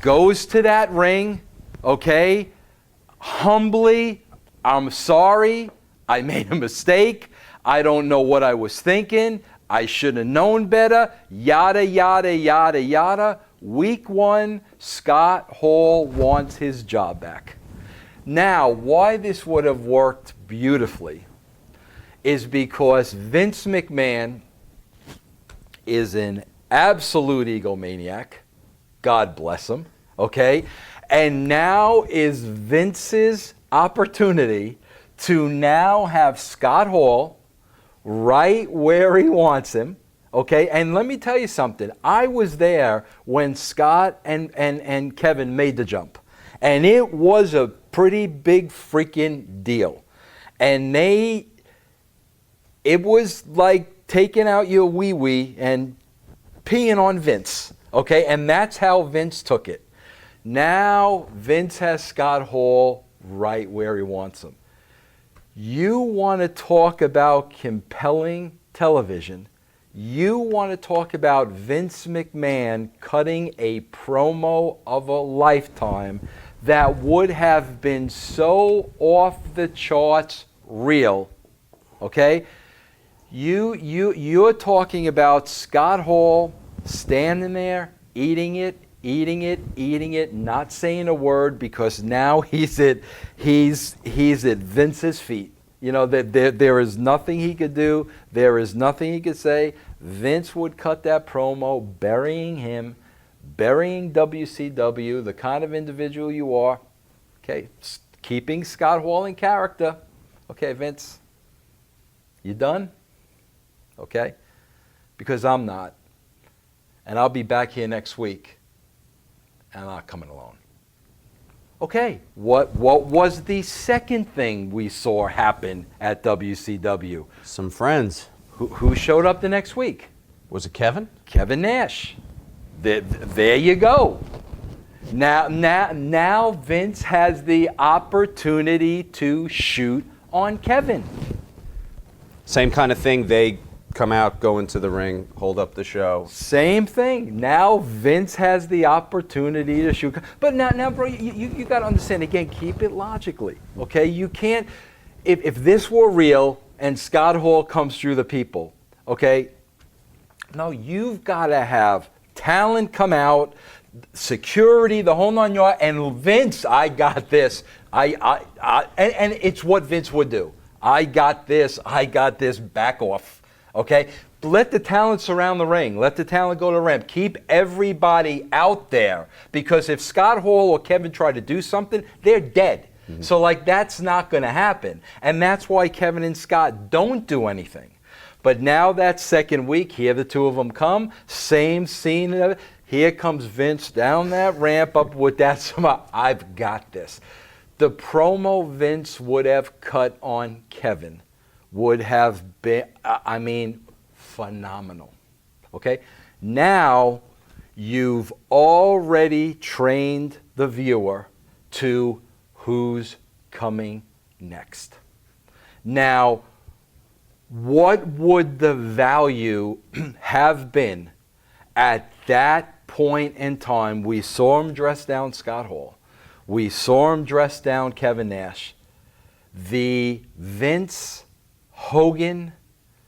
goes to that ring, okay, humbly, I'm sorry, I made a mistake, I don't know what I was thinking, I should have known better, yada, yada, yada, yada. Week 1, Scott Hall wants his job back. Now, why this would have worked beautifully is because Vince McMahon is an absolute egomaniac. God bless him, okay? And now is Vince's opportunity to now have Scott Hall right where he wants him, okay? And let me tell you something. I was there when Scott and Kevin made the jump. And it was a pretty big freaking deal. And it was like taking out your wee-wee and peeing on Vince, okay? And that's how Vince took it. Now Vince has Scott Hall right where he wants him. You want to talk about compelling television. You want to talk about Vince McMahon cutting a promo of a lifetime that would have been so off the charts real, okay? You're talking about Scott Hall standing there, eating it, not saying a word, because now he's at Vince's feet. You know, there is nothing he could do. There is nothing he could say. Vince would cut that promo, burying him, burying WCW, the kind of individual you are. Okay, keeping Scott Hall in character. Okay, Vince, you done? Okay? Because I'm not. And I'll be back here next week. And I'm not coming alone. Okay, what was the second thing we saw happen at WCW? Some friends. Who showed up the next week? Was it Kevin? Kevin Nash. There you go. Now Vince has the opportunity to shoot on Kevin. Same kind of thing. They come out, go into the ring, hold up the show. Same thing. Now Vince has the opportunity to shoot. But now bro, you got to understand, again, keep it logically, okay? You can't, if this were real and Scott Hall comes through the people, okay? No, you've got to have talent come out, security, the whole 9 yards, and Vince, I got this. And it's what Vince would do. I got this, back off. Okay? Let the talent surround the ring. Let the talent go to the ramp. Keep everybody out there. Because if Scott Hall or Kevin try to do something, they're dead. Mm-hmm. So, that's not going to happen. And that's why Kevin and Scott don't do anything. But now that second week, here the two of them come. Same scene. Here comes Vince down that ramp up with that smile. I've got this. The promo Vince would have cut on Kevin would have been, phenomenal. Okay? Now, you've already trained the viewer to who's coming next. Now, what would the value have been at that point in time? We saw him dress down Scott Hall. We saw him dress down Kevin Nash. The Vince Hogan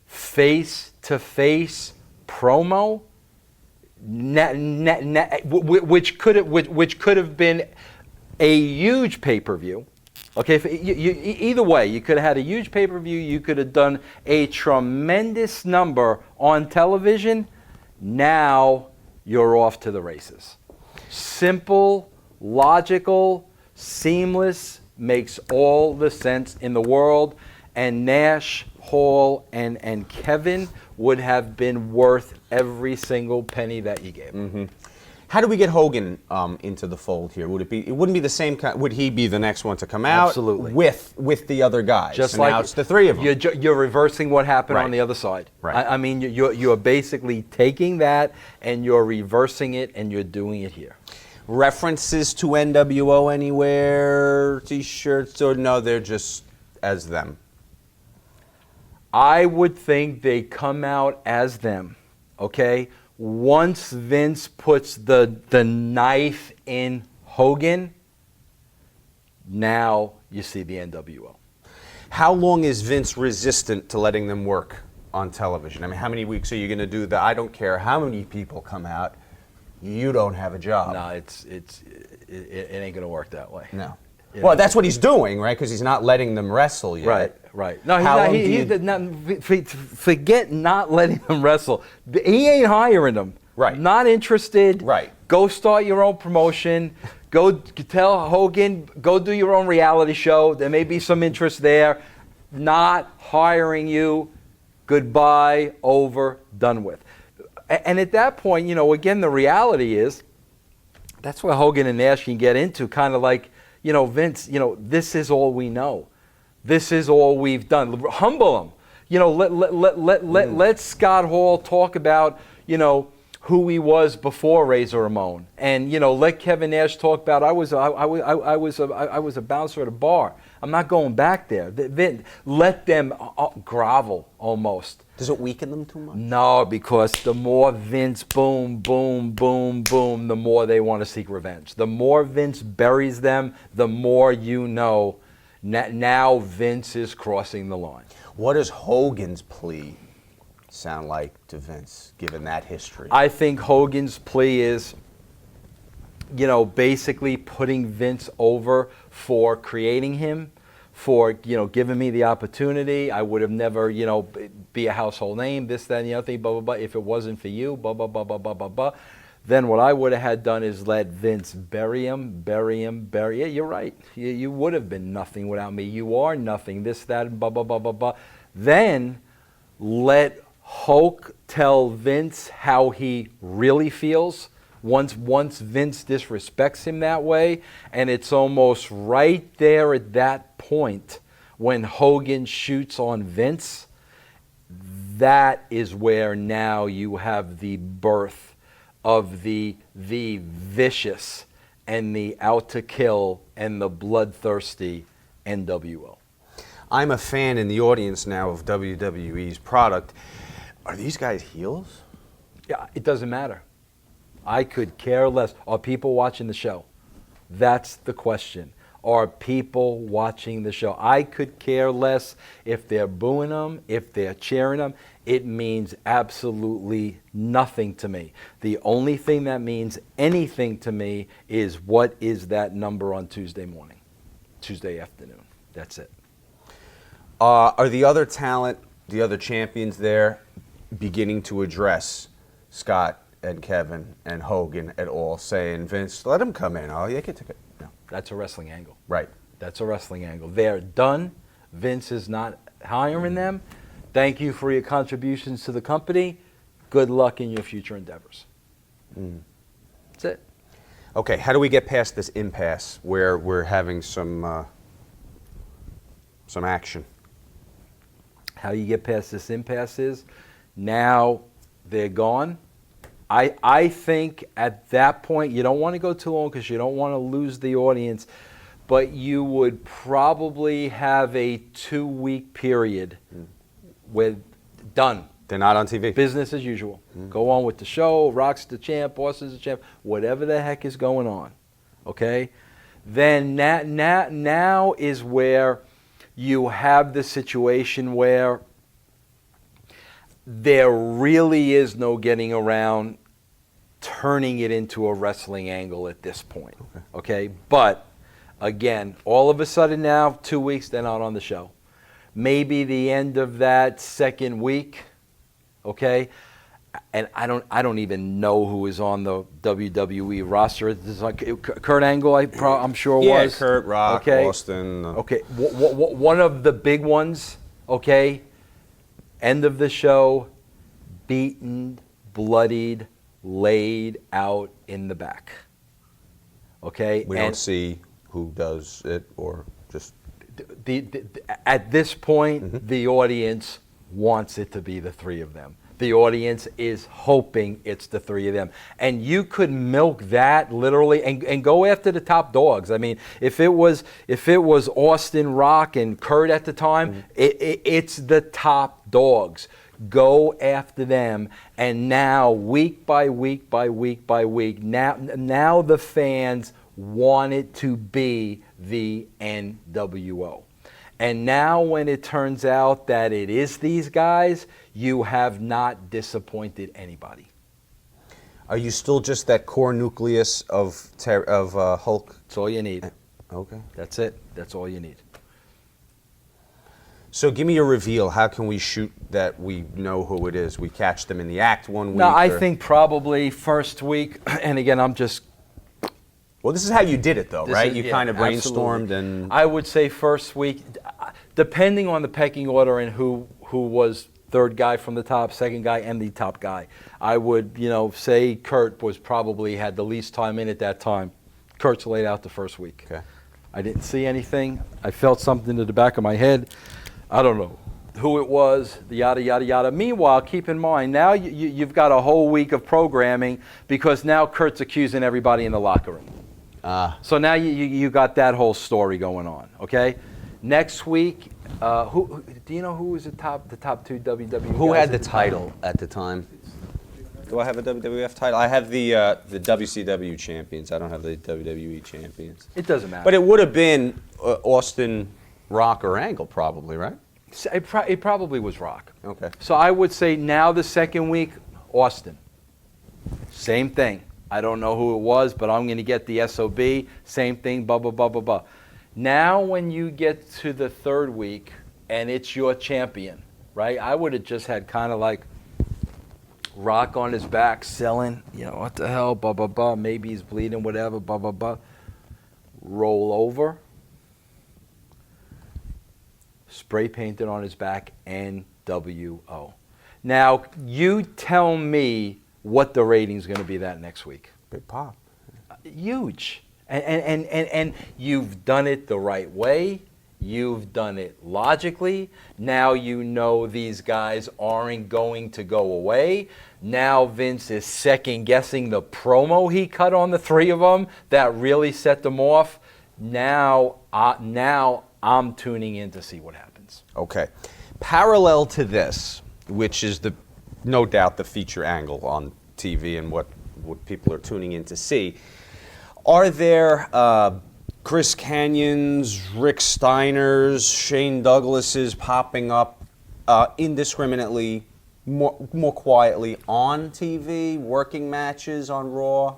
face-to-face promo, which could have been a huge pay-per-view. Okay, either way, you could have had a huge pay-per-view. You could have done a tremendous number on television. Now you're off to the races. Simple, logical, seamless, makes all the sense in the world. And Nash, Hall, and Kevin would have been worth every single penny that you gave. Mm-hmm. How do we get Hogan into the fold here? Would it be? It wouldn't be the same kind. Would he be the next one to come out? Absolutely. With the other guys. Just and like now it's the three of them. You're reversing what happened Right. on the other side. Right. I mean, you're basically taking that and you're reversing it and you're doing it here. References to NWO anywhere? T-shirts or no? They're just as them. I would think they come out as them. Okay. Once Vince puts the knife in Hogan, now you see the NWO. How long is Vince resistant to letting them work on television? I mean, how many weeks are you going to do the I don't care how many people come out, you don't have a job? No, it ain't going to work that way. No. Yeah. Well, that's what he's doing, right? Because he's not letting them wrestle yet. Right. No, forget not letting them wrestle. He ain't hiring them. Right. Not interested. Right. Go start your own promotion. Go tell Hogan, go do your own reality show. There may be some interest there. Not hiring you. Goodbye, over, done with. And at that point, again, the reality is, that's where Hogan and Nash can get into, kind of like, Vince, this is all we know. This is all we've done. Humble him. Let Scott Hall talk about, who he was before Razor Ramon, and let Kevin Nash talk about I was a bouncer at a bar. I'm not going back there. Let them grovel almost. Does it weaken them too much? No, because the more Vince boom, boom, boom, boom, the more they want to seek revenge. The more Vince buries them, the more now Vince is crossing the line. What does Hogan's plea sound like to Vince, given that history? I think Hogan's plea is, basically putting Vince over for creating him, for, giving me the opportunity. I would have never, be a household name, this, that, and the other thing, blah, blah, blah. If it wasn't for you, blah, blah, blah, blah, blah, blah, blah. Then what I would have had done is let Vince bury him. Yeah, you're right. You would have been nothing without me. You are nothing, this, that, and blah, blah, blah, blah, blah. Then let Hulk tell Vince how he really feels once Vince disrespects him that way. And it's almost right there at that point when Hogan shoots on Vince. That is where now you have the birth of the vicious and the out to kill and the bloodthirsty NWO. I'm a fan in the audience now of WWE's product. Are these guys heels? Yeah, it doesn't matter. I could care less. Are people watching the show? That's the question. Are people watching the show? I could care less if they're booing them, if they're cheering them. It means absolutely nothing to me. The only thing that means anything to me is what is that number on Tuesday morning, Tuesday afternoon. That's it. Are the other talent, the other champions there, beginning to address Scott and Kevin and Hogan at all, saying, Vince, let him come in. Oh, you can take it. No. That's a wrestling angle. Right. That's a wrestling angle. They're done. Vince is not hiring them. Thank you for your contributions to the company. Good luck in your future endeavors. That's it. Okay, how do we get past this impasse where we're having some action? How you get past this impasse is now they're gone. I think at that point, you don't want to go too long because you don't want to lose the audience, but you would probably have a 2-week period We're done. They're not on TV. Business as usual. Go on with the show. Rock's the champ. Austin's the champ. Whatever the heck is going on, okay? Then now is where you have the situation where there really is no getting around turning it into a wrestling angle at this point, okay? But, again, all of a sudden now, 2 weeks, they're not on the show. Maybe the end of that second week, okay? And I don't even know who is on the WWE roster. It's like Kurt Angle, I'm sure was. Yeah, Kurt, Rock, okay? Austin. Okay, one of the big ones, okay? End of the show, beaten, bloodied, laid out in the back. Okay? We don't see who does it or just... At this point, the audience wants it to be the three of them. The audience is hoping it's the three of them. And you could milk that literally and go after the top dogs. I mean, if it was Austin, Rock, and Kurt at the time, it's the top dogs. Go after them. And now, week by week by week by week, now the fans want it to be the NWO. And now when it turns out that it is these guys, you have not disappointed anybody. Are you still just that core nucleus of Hulk? That's all you need. Okay. That's it. That's all you need. So give me a reveal. How can we shoot that we know who it is? We catch them in the act one week? No, I think probably first week, and again, I'm just... Well, this is how you did it, though, right? You kind of brainstormed absolutely. and... I would say first week, depending on the pecking order and who was third guy from the top, second guy, and the top guy. I would, say Kurt was probably had the least time in at that time. Kurt's laid out the first week. Okay. I didn't see anything. I felt something in the back of my head. I don't know who it was, the yada, yada, yada. Meanwhile, keep in mind, now you've got a whole week of programming because now Kurt's accusing everybody in the locker room. So now you got that whole story going on, okay? Next week, who do you know who was the top two WWE Who guys had the at title at the time? Do I have a WWF title? I have the WCW champions. I don't have the WWE champions. It doesn't matter. But it would have been Austin, Rock, or Angle, probably, right? It probably was Rock. Okay. So I would say now the second week, Austin. Same thing. I don't know who it was, but I'm going to get the SOB. Same thing, blah, blah, blah, blah, blah. Now when you get to the third week and it's your champion, right? I would have just had kind of like Rock on his back selling, what the hell, blah, blah, blah. Maybe he's bleeding, whatever, blah, blah, blah. Roll over. Spray painted on his back, NWO. Now, you tell me what the rating's going to be that next week. Big pop. Huge. And you've done it the right way. You've done it logically. Now you know these guys aren't going to go away. Now Vince is second guessing the promo he cut on the three of them that really set them off. Now I'm tuning in to see what happens. Okay. Parallel to this, which is no doubt the feature angle on TV and what people are tuning in to see, are there Chris Canyons, Rick Steiners, Shane Douglases popping up indiscriminately, more quietly on TV, working matches on Raw?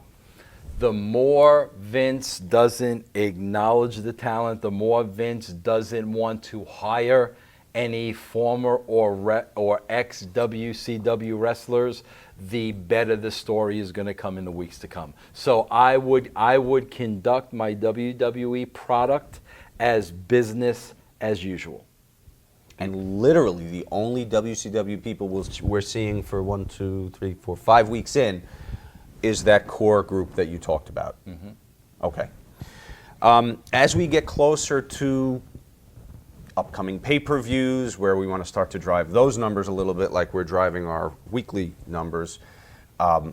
The more Vince doesn't acknowledge the talent, the more Vince doesn't want to hire any former or ex-WCW wrestlers, the better the story is going to come in the weeks to come. So I would conduct my WWE product as business as usual. And literally the only WCW people we're seeing for 1, 2, 3, 4, 5 weeks in is that core group that you talked about. Mm-hmm. Okay. As we get closer to upcoming pay-per-views, where we want to start to drive those numbers a little bit like we're driving our weekly numbers, how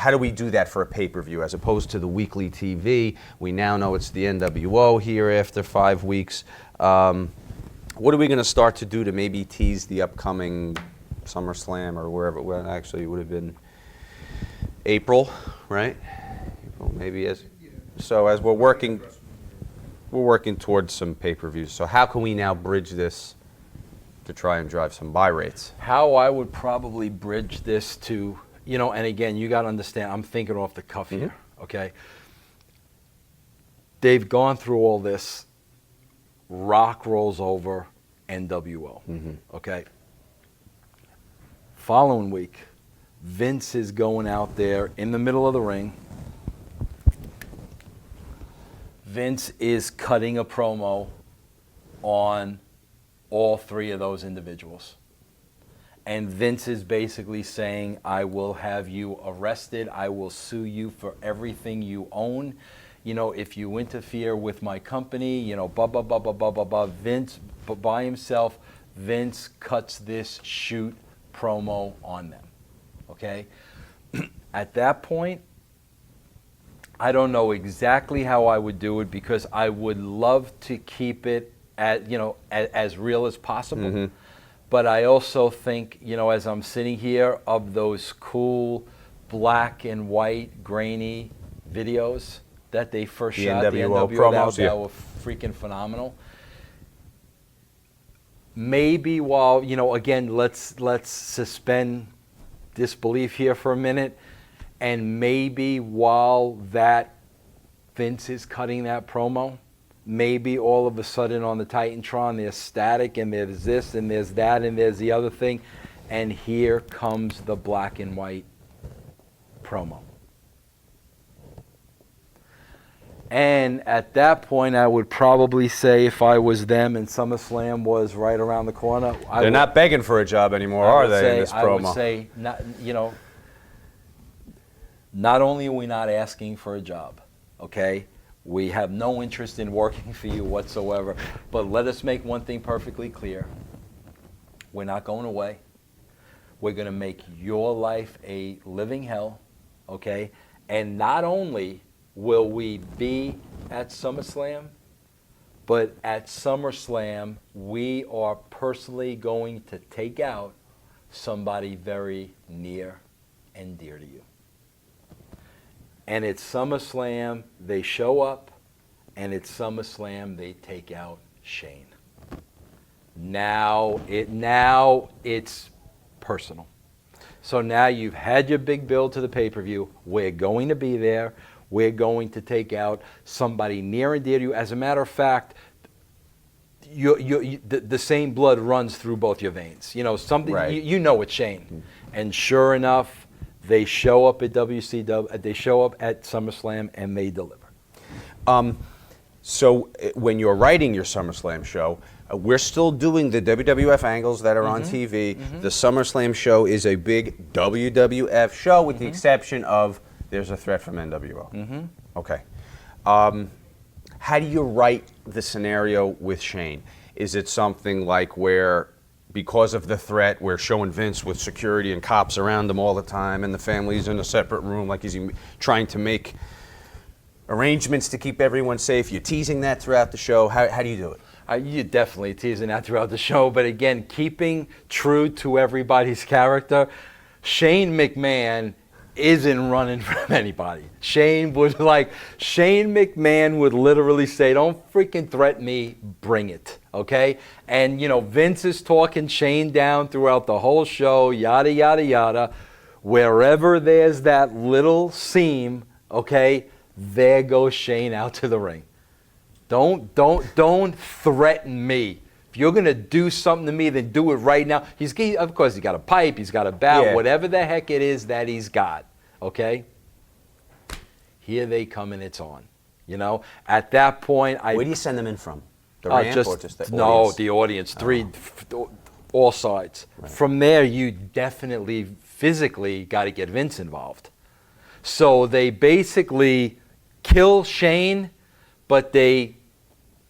do we do that for a pay-per-view as opposed to the weekly TV? We now know it's the NWO here after 5 weeks. what are we going to start to do to maybe tease the upcoming SummerSlam or wherever? Well, actually, it would have been April, right? April, maybe as we're working towards some pay-per-views. So how can we now bridge this to try and drive some buy rates? How I would probably bridge this to, and again, you got to understand, I'm thinking off the cuff here, okay? They've gone through all this. Rock rolls over, NWO, okay? Following week, Vince is going out there in the middle of the ring. Vince is cutting a promo on all three of those individuals. And Vince is basically saying, I will have you arrested. I will sue you for everything you own. If you interfere with my company, blah, blah, blah, blah, blah, blah, blah. Vince, by himself, Vince cuts this shoot promo on them, okay? At that point, I don't know exactly how I would do it because I would love to keep it as real as possible. But I also think, as I'm sitting here, of those cool black and white grainy videos that they first shot, the NWO promos, that were freaking phenomenal. Maybe while, again, let's suspend disbelief here for a minute, and maybe while that Vince is cutting that promo, maybe all of a sudden on the Titantron there's static and there's this and there's that and there's the other thing, and here comes the black and white promo. And at that point, I would probably say, if I was them and SummerSlam was right around the corner, they're not begging for a job anymore, are they? In this promo, I would say, not only are we not asking for a job, okay? We have no interest in working for you whatsoever. But let us make one thing perfectly clear: we're not going away. We're going to make your life a living hell, okay? And not only will we be at SummerSlam, but at SummerSlam, we are personally going to take out somebody very near and dear to you. And at SummerSlam, they show up, and at SummerSlam, they take out Shane. Now it's personal. So now you've had your big build to the pay-per-view. We're going to be there. We're going to take out somebody near and dear to you. As a matter of fact, the same blood runs through both your veins. Something right. you know it's Shane. And sure enough, they show up at WCW. They show up at SummerSlam, and they deliver. So when you're writing your SummerSlam show, we're still doing the WWF angles that are on TV. The SummerSlam show is a big WWF show, with the exception of there's a threat from NWO. Okay. How do you write the scenario with Shane? Is it something like where, because of the threat, we're showing Vince with security and cops around him all the time, and the family's in a separate room, like he's trying to make arrangements to keep everyone safe? You're teasing that throughout the show. How do you do it? You're definitely teasing that throughout the show, but again, keeping true to everybody's character. Shane McMahon isn't running from anybody. Shane McMahon would literally say, don't freaking threaten me, bring it, okay? And, Vince is talking Shane down throughout the whole show, yada, yada, yada. Wherever there's that little seam, okay, there goes Shane out to the ring. Don't threaten me. If you're going to do something to me, then do it right now. Of course, he's got a pipe, he's got a bat, whatever the heck it is that he's got, okay? Here they come and it's on. At that point, where do you send them in from? The ramp or just the audience? No, the audience, all sides. Right. From there, you definitely physically got to get Vince involved. So they basically kill Shane, but they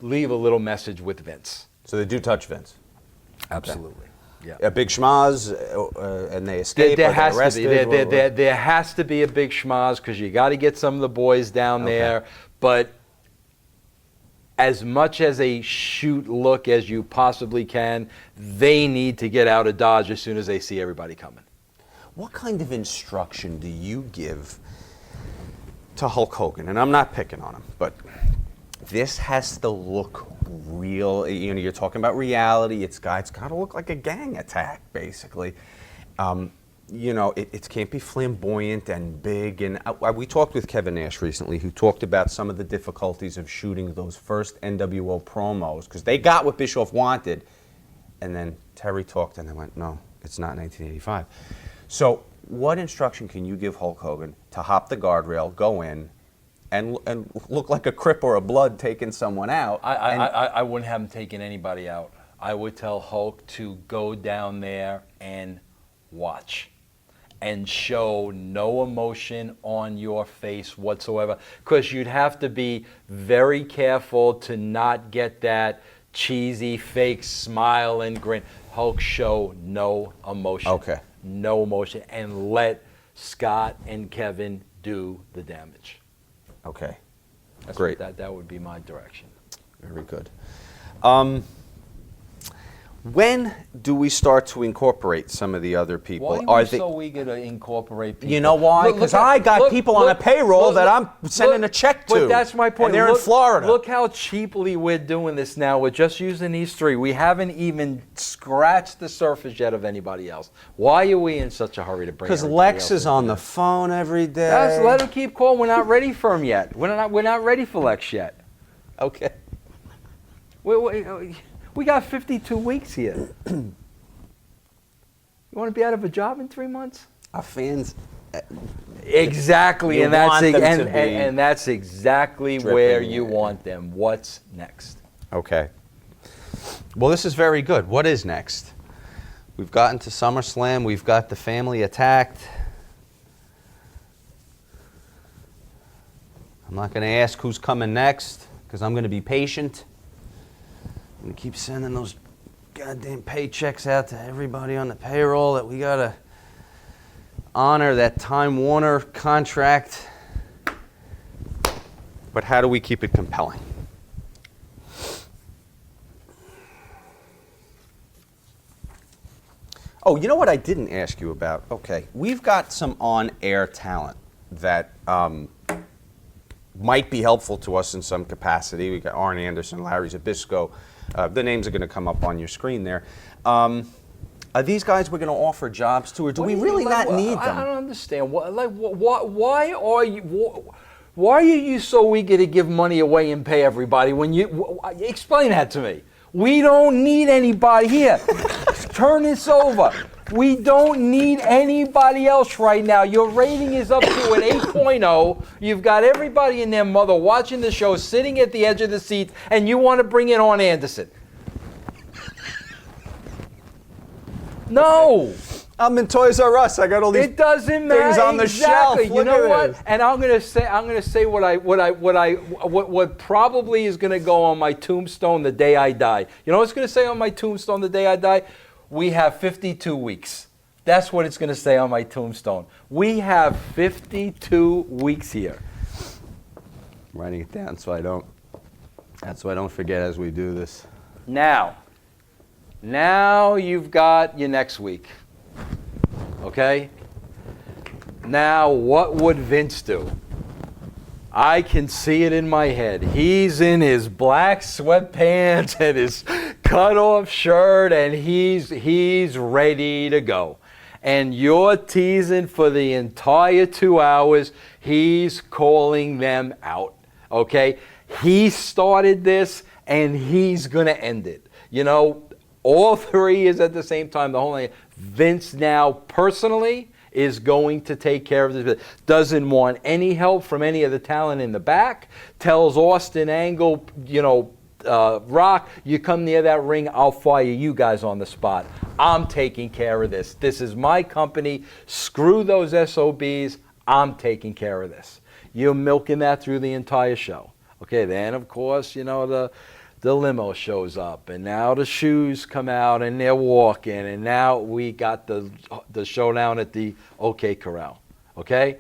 leave a little message with Vince. So they do touch Vince? Absolutely. Yeah. A big schmaz, and they escape, there has to be a big schmaz, because you got to get some of the boys down there. But as much as a shoot look as you possibly can. They need to get out of Dodge as soon as they see everybody coming. What kind of instruction do you give to Hulk Hogan? And I'm not picking on him, but this has to look real. You know, you're talking about reality. It's got to look like a gang attack, basically. You know, it can't be flamboyant and big. And we talked with Kevin Nash recently, who talked about some of the difficulties of shooting those first NWO promos, because they got what Bischoff wanted. And then Terry talked, and they went, no, it's not 1985. So what instruction can you give Hulk Hogan to hop the guardrail, go in, and look like a Crip or a Blood taking someone out? I wouldn't have him taking anybody out. I would tell Hulk to go down there and watch and show no emotion on your face whatsoever, because you'd have to be very careful to not get that cheesy fake smile and grin. Hulk, show no emotion. Okay. No emotion, and let Scott and Kevin do the damage. Okay. That's Great. That would be my direction. Very good. When do we start to incorporate some of the other people? Why are you so eager to incorporate people? You know why? Because I got people on a payroll that I'm sending a check to. But that's my point. And they're in Florida. Look how cheaply we're doing this now. We're just using these three. We haven't even scratched the surface yet of anybody else. Why are we in such a hurry to bring? Because Lex is on the phone every day. Let him keep calling. We're not ready for him yet. We're not ready for Lex yet. Okay. We got 52 weeks here. You want to be out of a job in 3 months? Our fans. Exactly, You and that's want them to be and that's exactly where you want them. What's next? Okay. Well, this is very good. What is next? We've gotten to SummerSlam. We've got the family attacked. I'm not going to ask who's coming next, because I'm going to be patient. I'm going to keep sending those goddamn paychecks out to everybody on the payroll that we got to honor that Time Warner contract. But how do we keep it compelling? Oh, you know what I didn't ask you about? Okay, we've got some on-air talent that might be helpful to us in some capacity. We got Arn Anderson, Larry Zbyszko. The names are going to come up on your screen there. Are these guys we're going to offer jobs to, or do we really not need them? I don't understand. Why are you so eager to give money away and pay everybody? Explain that to me. We don't need anybody here. Turn this over. We don't need anybody else right now. Your rating is up to an 8.0. You've got everybody and their mother watching the show, sitting at the edge of the seat, and you want to bring in Arn Anderson. No. I'm in Toys R Us. I got all these It doesn't matter. things on the shelf. You know what? And I'm gonna say what probably is gonna go on my tombstone the day I die. You know what's gonna say on my tombstone the day I die? We have 52 weeks. That's what it's going to say on my tombstone. We have 52 weeks here. I'm writing it down so I don't forget as we do this. Now you've got your next week. Okay? Now, what would Vince do? I can see it in my head. He's in his black sweatpants and his cut-off shirt, and he's ready to go. And you're teasing for the entire 2 hours. He's calling them out. Okay? He started this, and he's going to end it. You know, all three is at the same time. The whole thing. Vince now, personally, is going to take care of this. Doesn't want any help from any of the talent in the back. Tells Austin, Angle, Rock, you come near that ring, I'll fire you guys on the spot. I'm taking care of this. This is my company. Screw those SOBs. I'm taking care of this. You're milking that through the entire show. Okay, then, of course, the limo shows up, and now the shoes come out, and they're walking, and now we got the showdown at the OK Corral. Okay?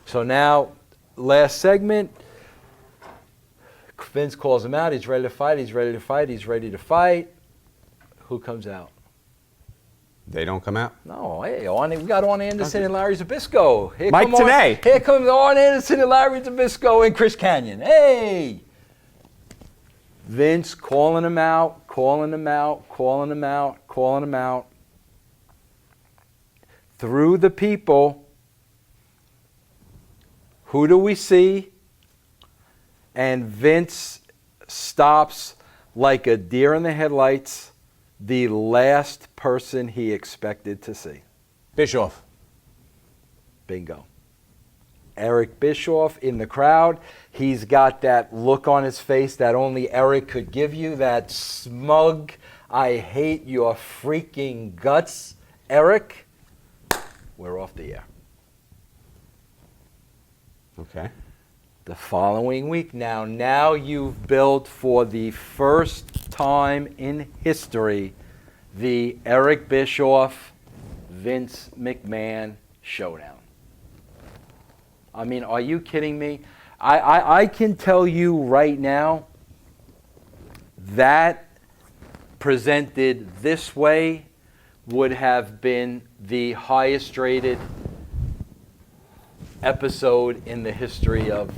So now, last segment, Vince calls him out. He's ready to fight. He's ready to fight. He's ready to fight. Who comes out? They don't come out? No, hey, we got Arn Anderson and Larry Zbyszko. Here Mike Tenay. Here comes Arn Anderson and Larry Zbyszko and Chris Kanyon. Hey! Vince calling him out, calling him out, calling him out, calling him out. Through the people, who do we see? And Vince stops like a deer in the headlights, the last person he expected to see. Bischoff. Bingo. Eric Bischoff in the crowd. He's got that look on his face that only Eric could give you, that smug, I hate your freaking guts, Eric. We're off the air. Okay. The following week, now you've built for the first time in history the Eric Bischoff, Vince McMahon showdown. I mean, are you kidding me? I can tell you right now that presented this way would have been the highest rated episode in the history of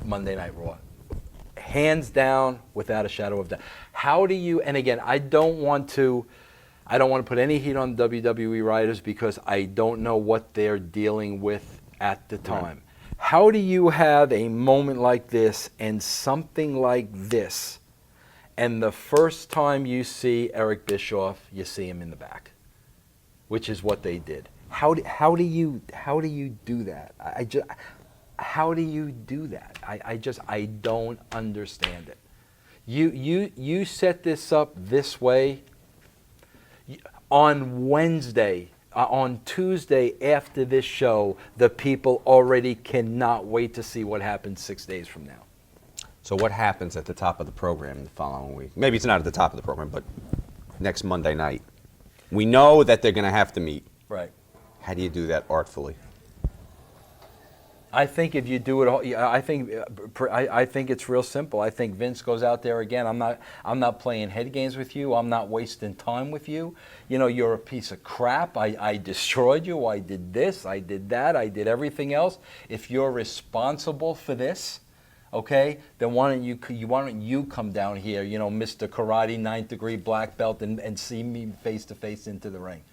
Monday Night Raw. Hands down, without a shadow of doubt. How do you, and again, I don't want to put any heat on WWE writers because I don't know what they're dealing with at the time. Right. How do you have a moment like this and something like this, and the first time you see Eric Bischoff, you see him in the back, which is what they did. How do you do that? How do you do that? I don't understand it. You set this up this way on Wednesday. On Tuesday after this show, the people already cannot wait to see what happens 6 days from now. So what happens at the top of the program the following week? Maybe it's not at the top of the program, but next Monday night. We know that they're going to have to meet. Right. How do you do that artfully? I think if you do it, I think it's real simple. I think Vince goes out there again. I'm not playing head games with you. I'm not wasting time with you. You know, you're a piece of crap. I destroyed you. I did this. I did that. I did everything else. If you're responsible for this, okay, then why don't you come down here, you know, Mr. Karate 9th degree black belt, and see me face to face into the ring.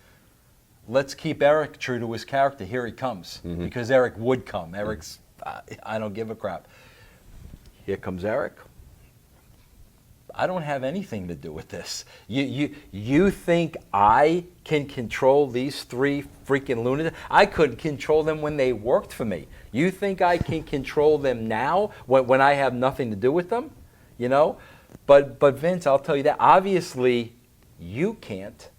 Let's keep Eric true to his character. Here he comes. Mm-hmm. Because Eric would come. Eric's, I don't give a crap. Here comes Eric. I don't have anything to do with this. You think I can control these three freaking lunatics? I couldn't control them when they worked for me. You think I can control them now when I have nothing to do with them? You know? But Vince, I'll tell you that. Obviously, you can't.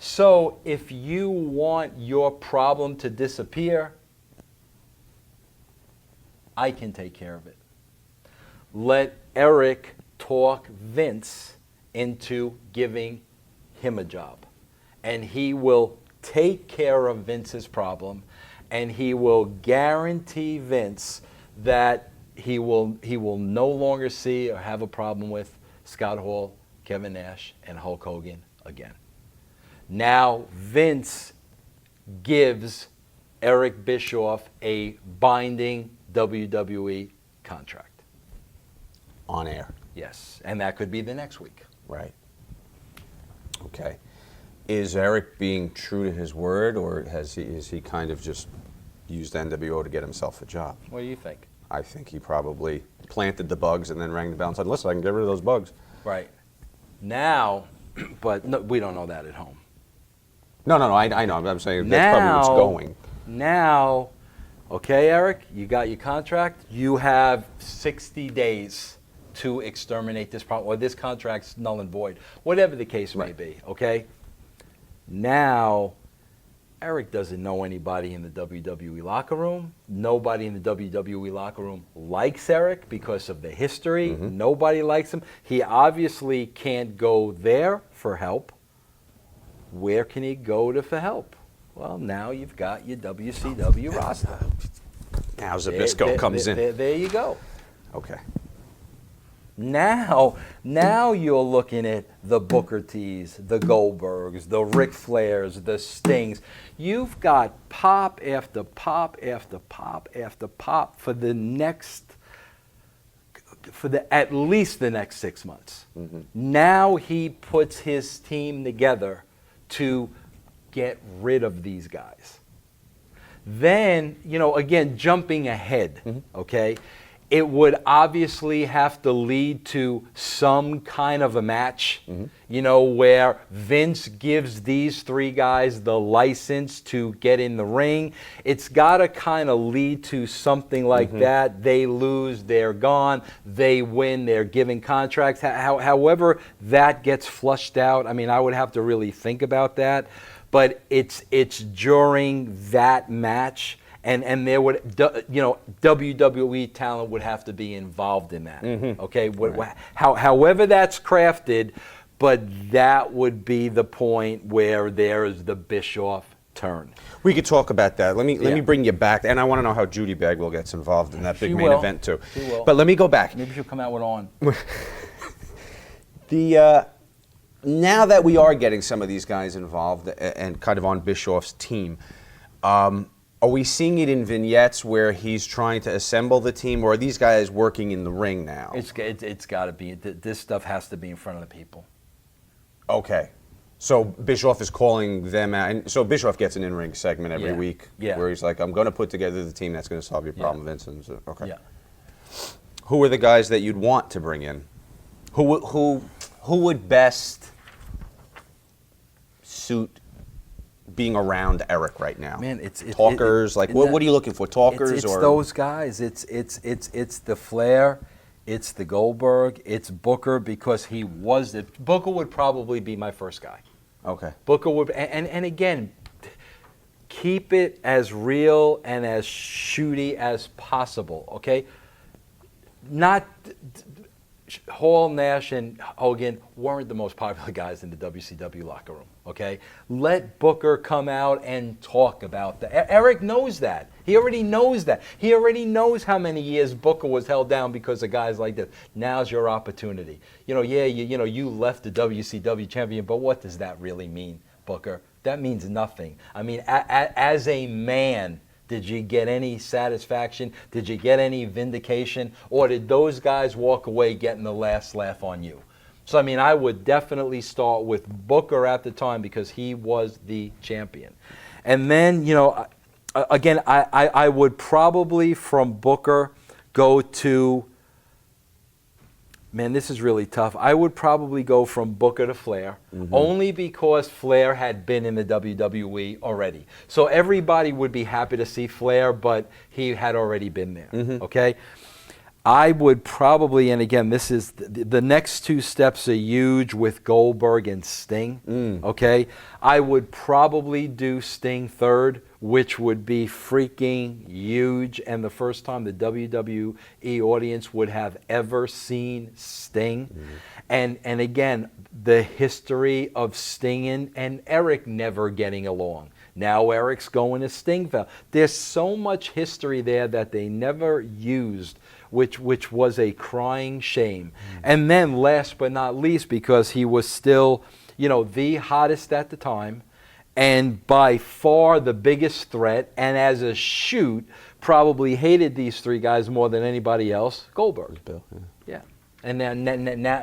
So if you want your problem to disappear, I can take care of it. Let Eric talk Vince into giving him a job. And he will take care of Vince's problem, and he will guarantee Vince that he will no longer see or have a problem with Scott Hall, Kevin Nash, and Hulk Hogan again. Now Vince gives Eric Bischoff a binding WWE contract. On air. Yes, and that could be the next week. Right. Okay. Is Eric being true to his word, or is he kind of just used NWO to get himself a job? What do you think? I think he probably planted the bugs and then rang the bell and said, listen, I can get rid of those bugs. Right. Now, but no, we don't know that at home. No, I know. I'm saying that's probably where it's going. Now, okay, Eric, you got your contract. You have 60 days to exterminate this problem, or this contract's null and void, whatever the case may be, okay? Now, Eric doesn't know anybody in the WWE locker room. Nobody in the WWE locker room likes Eric because of the history. Mm-hmm. Nobody likes him. He obviously can't go there for help. Where can he go for help? Well, now you've got your WCW roster. Now Zbyszko comes in. There you go. Okay. Now you're looking at the Booker T's, the Goldbergs, the Ric Flairs, the Stings. You've got pop after pop after pop after pop for at least the next 6 months. Mm-hmm. Now he puts his team together to get rid of these guys. Then, again, jumping ahead, mm-hmm. okay, it would obviously have to lead to some kind of a match, mm-hmm. Where Vince gives these three guys the license to get in the ring. It's got to kind of lead to something like mm-hmm. that. They lose, they're gone. They win, they're given contracts. However that gets flushed out, I would have to really think about that. But it's during that match. And there would, WWE talent would have to be involved in that. Mm-hmm. Okay, right. However that's crafted, but that would be the point where there is the Bischoff turn. We could talk about that. Let me bring you back, and I want to know how Judy Bagwell gets involved in that big main event too. She will. But let me go back. Maybe she'll come out with on. Now that we are getting some of these guys involved and kind of on Bischoff's team. Are we seeing it in vignettes where he's trying to assemble the team, or are these guys working in the ring now? It's got to be. This stuff has to be in front of the people. Okay. So Bischoff is calling them out. And so Bischoff gets an in-ring segment every week where he's like, I'm going to put together the team that's going to solve your problem, Vincent. Okay. Yeah. Who are the guys that you'd want to bring in? Who would best suit being around Eric right now? Man, it's talkers. What are you looking for? Talkers it's or those guys? It's the Flair, it's the Goldberg, it's Booker, because he was Booker would probably be my first guy. Okay. Booker would, and again, keep it as real and as shooty as possible. Okay. Not. Hall, Nash, and Hogan weren't the most popular guys in the WCW locker room, okay? Let Booker come out and talk about that. Eric knows that. He already knows that. He already knows how many years Booker was held down because of guys like this. Now's your opportunity. You left the WCW champion, but what does that really mean, Booker? That means nothing. As a man, did you get any satisfaction? Did you get any vindication? Or did those guys walk away getting the last laugh on you? So, I would definitely start with Booker at the time because he was the champion. And then, again, I would probably from Booker go to, man, this is really tough. I would probably go from Booker to Flair, mm-hmm. only because Flair had been in the WWE already. So everybody would be happy to see Flair, but he had already been there, mm-hmm. okay? I would probably, and again, this is, the next two steps are huge with Goldberg and Sting, okay? I would probably do Sting third, which would be freaking huge, and the first time the WWE audience would have ever seen Sting. Mm-hmm. And again, the history of Sting and Eric never getting along. Now Eric's going to Stingville. There's so much history there that they never used, which was a crying shame. Mm-hmm. And then last but not least, because he was still, the hottest at the time, and by far the biggest threat, and as a shoot, probably hated these three guys more than anybody else, Goldberg. Bill, yeah. And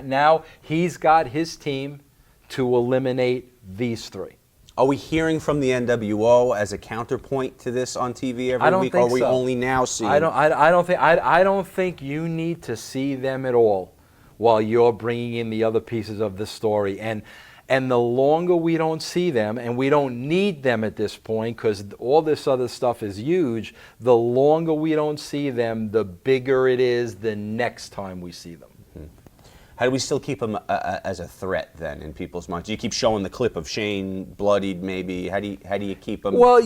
now he's got his team to eliminate these three. Are we hearing from the NWO as a counterpoint to this on TV every week? I don't think or are we so. only now seeing? I don't think you need to see them at all while you're bringing in the other pieces of the story. And the longer we don't see them, and we don't need them at this point because all this other stuff is huge, the longer we don't see them, the bigger it is the next time we see them. Mm-hmm. How do we still keep them as a threat then in people's minds? Do you keep showing the clip of Shane bloodied maybe? How do you keep them? Well,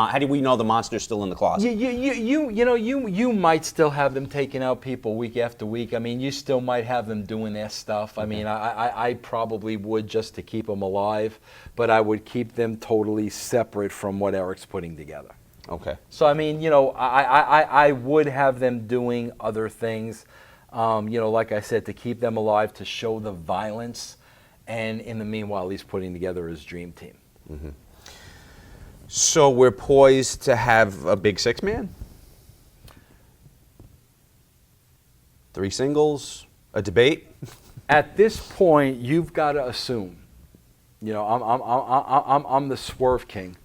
how do we know the monster's still in the closet? You might still have them taking out people week after week. You still might have them doing their stuff. Okay. I probably would just to keep them alive, but I would keep them totally separate from what Eric's putting together. Okay. So I would have them doing other things. Like I said, to keep them alive, to show the violence, and in the meanwhile, he's putting together his dream team. Mm-hmm. So we're poised to have a big six-man? 3 singles? A debate? At this point, you've got to assume, I'm the Swerve King.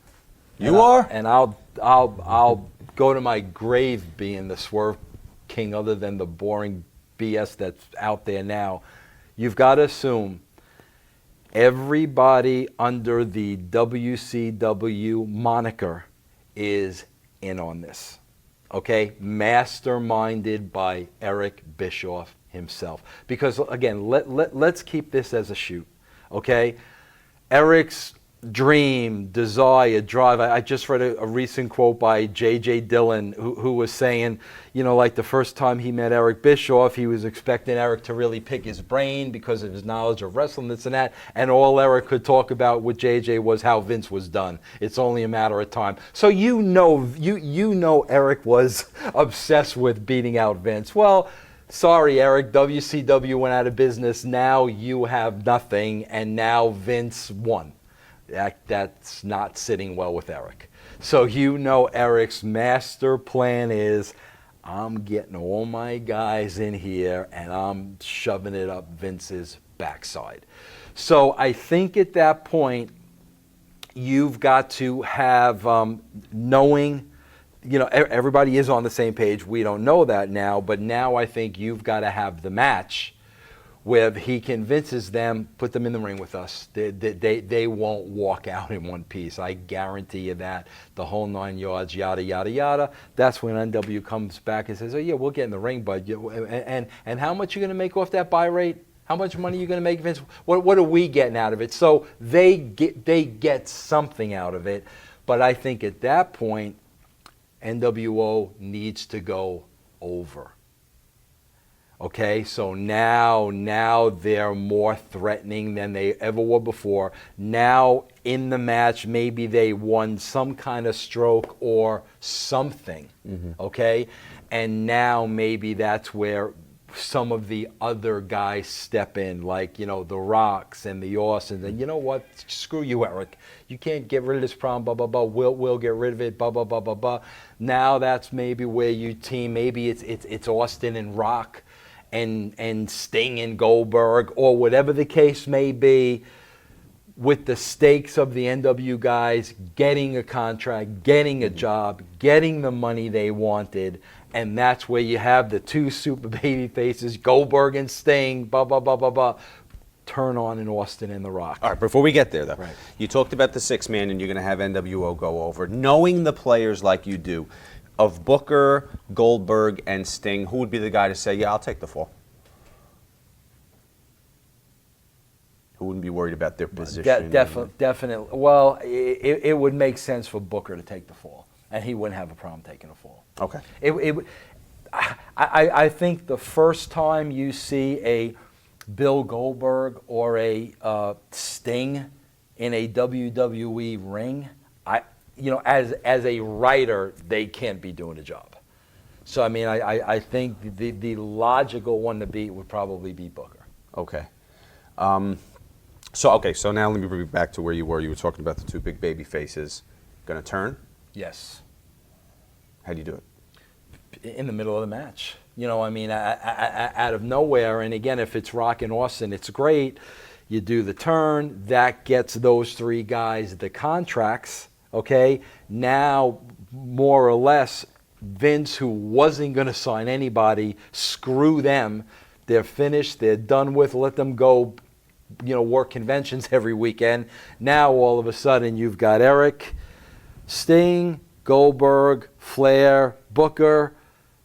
You are? And I'll go to my grave being the Swerve King, other than the boring BS that's out there now. You've got to assume everybody under the WCW moniker is in on this. Okay? Masterminded by Eric Bischoff himself. Because, again, let's keep this as a shoot. Okay? Eric's dream, desire, drive. I just read a recent quote by J.J. Dillon, who was saying, like the first time he met Eric Bischoff, he was expecting Eric to really pick his brain because of his knowledge of wrestling, this and that, and all Eric could talk about with J.J. was how Vince was done. It's only a matter of time. So you know Eric was obsessed with beating out Vince. Well, sorry, Eric, WCW went out of business. Now you have nothing, and now Vince won. That's not sitting well with Eric. So Eric's master plan is, I'm getting all my guys in here and I'm shoving it up Vince's backside. So I think at that point, you've got to have knowing, everybody is on the same page. We don't know that now, but now I think you've got to have the match where he convinces them, put them in the ring with us. They won't walk out in one piece. I guarantee you that. The whole 9 yards, yada, yada, yada. That's when NW comes back and says, oh, yeah, we'll get in the ring, bud. And how much you going to make off that buy rate? How much money are you going to make, Vince? What are we getting out of it? So they get something out of it. But I think at that point, NWO needs to go over. Okay, so now they're more threatening than they ever were before. Now in the match, maybe they won some kind of stroke or something, okay? And now maybe that's where some of the other guys step in, like, the Rocks and the Austins. And you know what? Screw you, Eric. You can't get rid of this problem, blah, blah, blah. We'll get rid of it, blah, blah, blah, blah, blah. Now that's maybe where you team. Maybe it's Austin and Rock and Sting and Goldberg, or whatever the case may be, with the stakes of the NW guys getting a contract, getting a job, getting the money they wanted. And that's where you have the 2 super baby faces, Goldberg and Sting, blah, blah, blah, blah, blah, turn on in Austin and The Rock. All right, before we get there, though, right. You talked about the 6-man, and you're going to have NWO go over. Knowing the players like you do, of Booker, Goldberg, and Sting, who would be the guy to say, yeah, I'll take the fall? Who wouldn't be worried about their position? Definitely. Well, it would make sense for Booker to take the fall, and he wouldn't have a problem taking a fall. Okay. I think the first time you see a Bill Goldberg or a Sting in a WWE ring, as a writer, they can't be doing a job. So, I think the logical one to beat would probably be Booker. Okay. So now let me bring you back to where you were. You were talking about the 2 big baby faces. Going to turn? Yes. How do you do it? In the middle of the match. Out of nowhere. And again, if it's Rock and Austin, it's great. You do the turn. That gets those 3 guys the contracts. Okay? Now, more or less, Vince, who wasn't going to sign anybody, screw them. They're finished. They're done with. Let them go, work conventions every weekend. Now, all of a sudden, you've got Eric, Sting, Goldberg, Flair, Booker,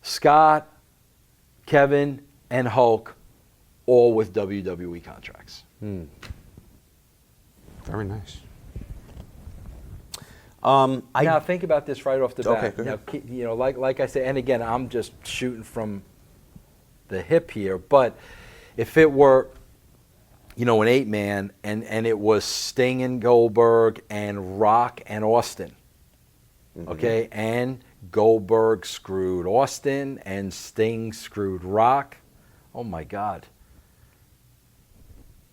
Scott, Kevin, and Hulk, all with WWE contracts. Very nice. Now think about this right off the bat. Okay, go ahead. Now, like I said, and again, I'm just shooting from the hip here, but if it were, an 8-man and it was Sting and Goldberg and Rock and Austin, okay, and Goldberg screwed Austin and Sting screwed Rock, Oh my God.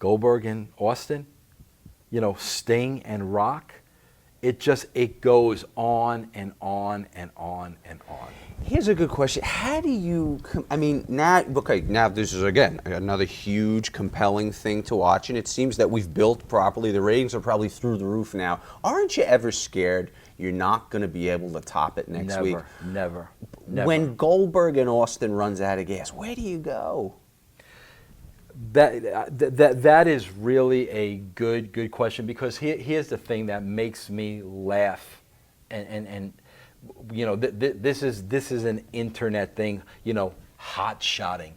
Goldberg and Austin, Sting and Rock. It goes on and on and on and on. Here's a good question. How do you, now this is, again, another huge, compelling thing to watch, and it seems that we've built properly. The ratings are probably through the roof now. Aren't you ever scared you're not going to be able to top it next week? Never. When Goldberg and Austin runs out of gas, where do you go? That is really a good question, because here's the thing that makes me laugh, and this is an internet thing, hot shotting.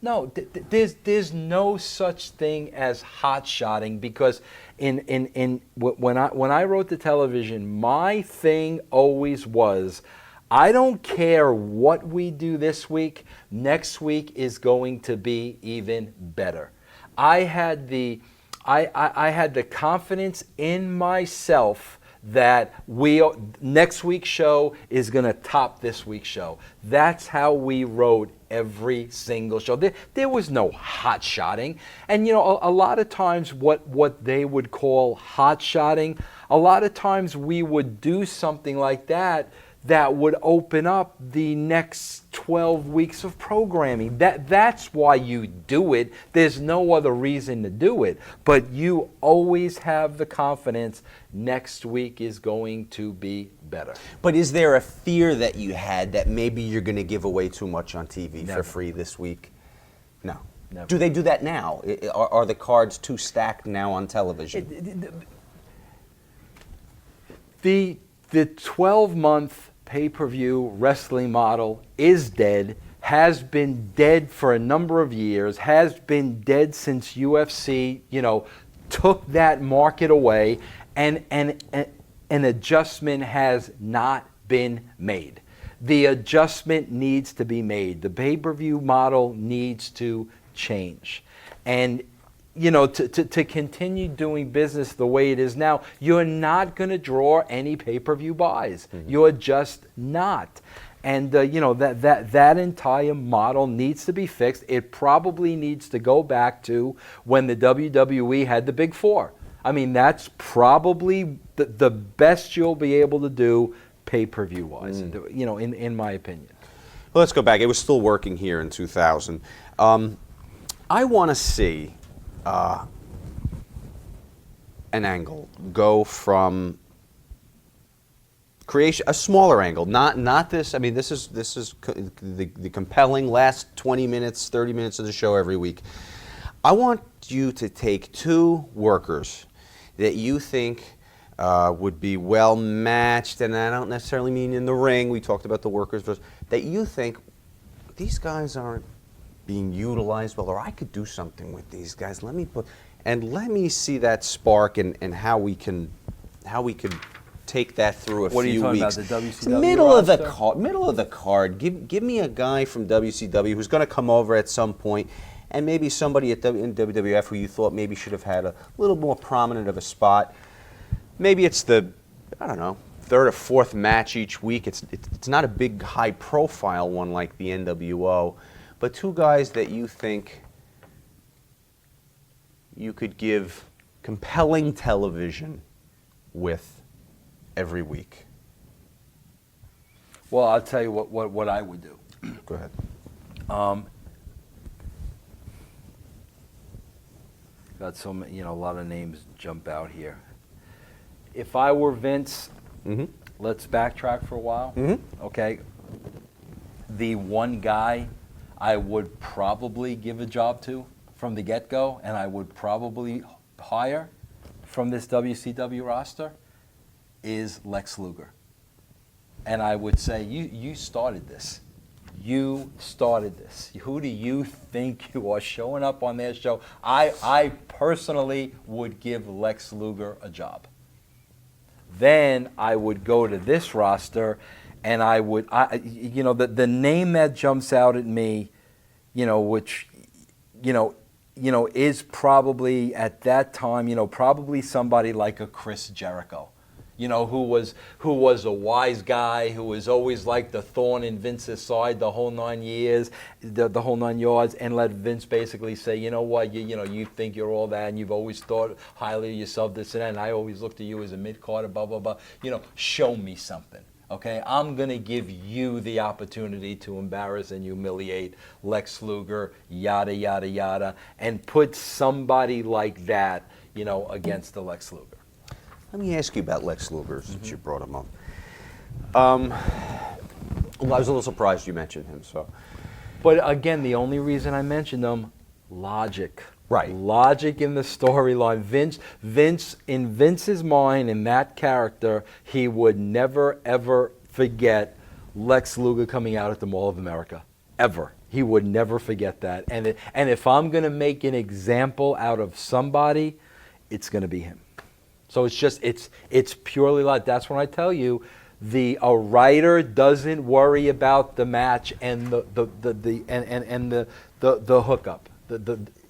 No, there's no such thing as hot shotting, because when I wrote the television, my thing always was, I don't care what we do this week, next week is going to be even better. I had the confidence in myself that next week's show is going to top this week's show. That's how we wrote every single show. There was no hot shotting. And a lot of times what they would call hot shotting, a lot of times we would do something like that would open up the next 12 weeks of programming. That's why you do it. There's no other reason to do it. But you always have the confidence next week is going to be better. But is there a fear that you had that maybe you're going to give away too much on TV for free this week? No. Never. Do they do that now? Are the cards too stacked now on television? The 12-month pay-per-view wrestling model is dead, has been dead for a number of years, has been dead since UFC, took that market away, and an adjustment has not been made. The adjustment needs to be made. The pay-per-view model needs to change. And to continue doing business the way it is now, you're not going to draw any pay-per-view buys. Mm-hmm. You're just not. And that entire model needs to be fixed. It probably needs to go back to when the WWE had the Big Four. That's probably the best you'll be able to do pay-per-view wise, in my opinion. Well, let's go back. It was still working here in 2000. I want to see an angle go from creation, a smaller angle, not this. This is the compelling last 20 minutes, 30 minutes of the show every week. I want you to take two workers that you think would be well matched, and I don't necessarily mean in the ring. We talked about the workers versus that you think these guys aren't being utilized well, or I could do something with these guys. Let me see that spark and how we could take that through a few weeks. What are you talking about, the WCW It's middle roster? Middle of the card. Give me a guy from WCW who's going to come over at some point, and maybe somebody in WWF who you thought maybe should have had a little more prominent of a spot. Maybe it's the, I don't know, third or fourth match each week. It's not a big high-profile one like the NWO, but two guys that you think you could give compelling television with every week. Well, I'll tell you what I would do. Go ahead. Got so many, a lot of names jump out here. If I were Vince, Mm-hmm. let's backtrack for a while. Mm-hmm. Okay. The one guy I would probably give a job to from the get-go, and I would probably hire from this WCW roster, is Lex Luger. And I would say, you started this. You started this. Who do you think you are showing up on their show? I personally would give Lex Luger a job. Then I would go to this roster, and I would, the name that jumps out at me, which, is probably at that time, probably somebody like a Chris Jericho. you know, who was a wise guy, who was always like the thorn in Vince's side the whole 9 years, the whole 9 yards, and let Vince basically say, you know what, you know, you think you're all that, and you've always thought highly of yourself, this and that, and I always looked at you as a mid-carder, blah, blah, blah. You know, show me something. Okay, I'm going to give you the opportunity to embarrass and humiliate Lex Luger, yada, yada, yada, and put somebody like that, you know, against the Lex Luger. Let me ask you about Lex Luger, since you brought him up. Well, I was a little surprised you mentioned him. So, But again, the only reason I mentioned him, logic. Right. Logic in the storyline. Vince, in Vince's mind, in that character, he would never, ever forget Lex Luger coming out at the Mall of America. Ever. He would never forget that. And if I'm going to make an example out of somebody, it's going to be him. So it's just, it's purely like, that's when I tell you, a writer doesn't worry about the match and the hookup.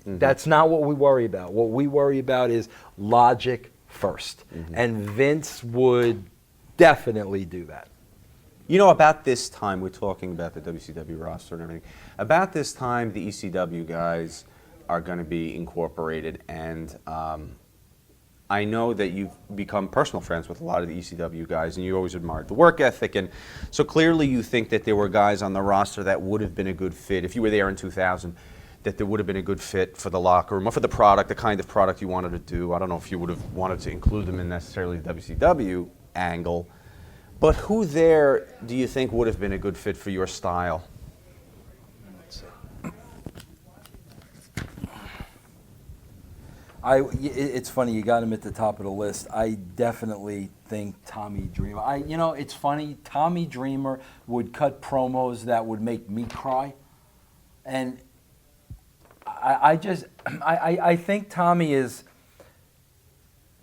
That's not what we worry about. What we worry about is logic first. And Vince would definitely do that. you know, about this time, we're talking about the WCW roster and everything. About this time, the ECW guys are going to be incorporated, and I know that you've become personal friends with a lot of the ECW guys, and you always admired the work ethic, and so clearly you think that there were guys on the roster that would have been a good fit if you were there in 2000. That there would have been a good fit for the locker room or for the product, the kind of product you wanted to do. I don't know if you would have wanted to include them in necessarily the WCW angle, but who there do you think would have been a good fit for your style? Let's see. It's funny, you got him at the top of the list. I definitely think Tommy Dreamer. You know, it's funny, Tommy Dreamer would cut promos that would make me cry, and I think Tommy is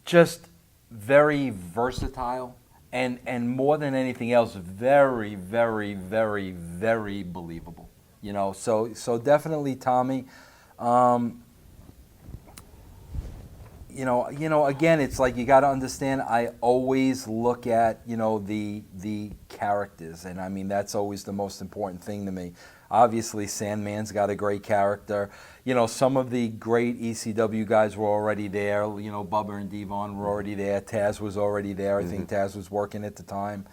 just very versatile and more than anything else, very, very, very, very believable. You know, so definitely Tommy. You know, again, it's like you got to understand. I always look at, you know, the characters, and I mean that's always the most important thing to me. Obviously, Sandman's got a great character. You know, some of the great ECW guys were already there. You know, Bubba and Devon were already there. Taz was already there. I think Taz was working at the time.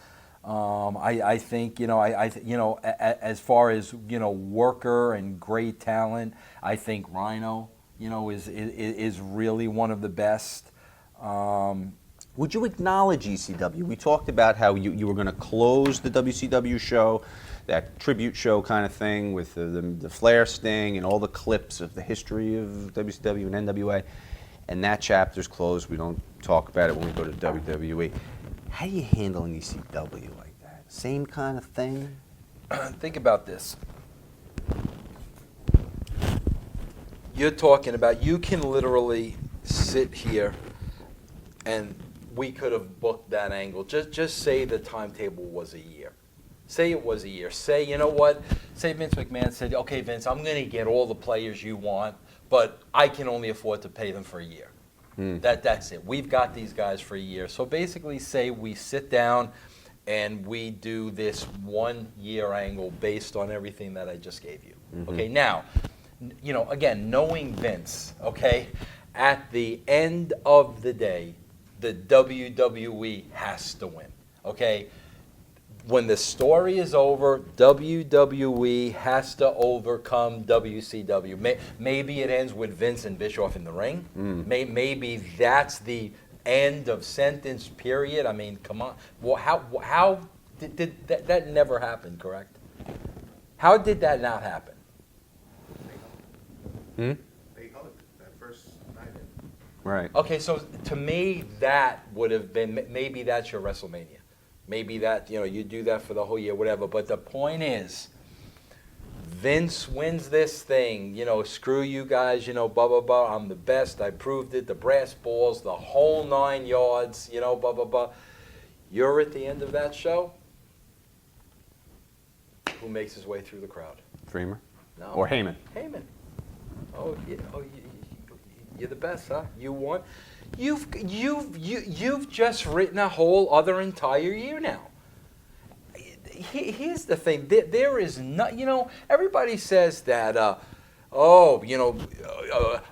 I think, you know, as far as, you know, worker and great talent, I think Rhino, you know, is really one of the best. Would you acknowledge ECW? We talked about how you were going to close the WCW show, that tribute show kind of thing with the Flair Sting and all the clips of the history of WCW and NWA, and that chapter's closed. We don't talk about it when we go to WWE. How do you handle an ECW like that? Same kind of thing? Think about this. You're talking about, you can literally sit here and we could have booked that angle. Just say the timetable was a year. Say it was a year. Say, you know what? Say Vince McMahon said, okay, Vince, I'm going to get all the players you want, but I can only afford to pay them for a year. That's it. We've got these guys for a year. So basically say we sit down and we do this 1 year angle based on everything that I just gave you. Okay, now, you know, again, knowing Vince, okay, at the end of the day, the WWE has to win, okay? When the story is over, WWE has to overcome WCW. Maybe it ends with Vince and Bischoff in the ring. Maybe that's the end of sentence, period. I mean, come on. Well, how did that never happen, correct? How did that not happen? They hugged that first night. Right. Okay, so to me, that would have been, maybe that's your WrestleMania. Maybe that, you know, you do that for the whole year, whatever. But the point is, Vince wins this thing. You know, screw you guys, you know, blah, blah, blah. I'm the best. I proved it. The brass balls, the whole 9 yards, you know, blah, blah, blah. You're at the end of that show. Who makes his way through the crowd? Dreamer? No. Or Heyman? Heyman. Oh, you're the best, huh? You won. You've just written a whole other entire year now. Here's the thing. There is not, everybody says that,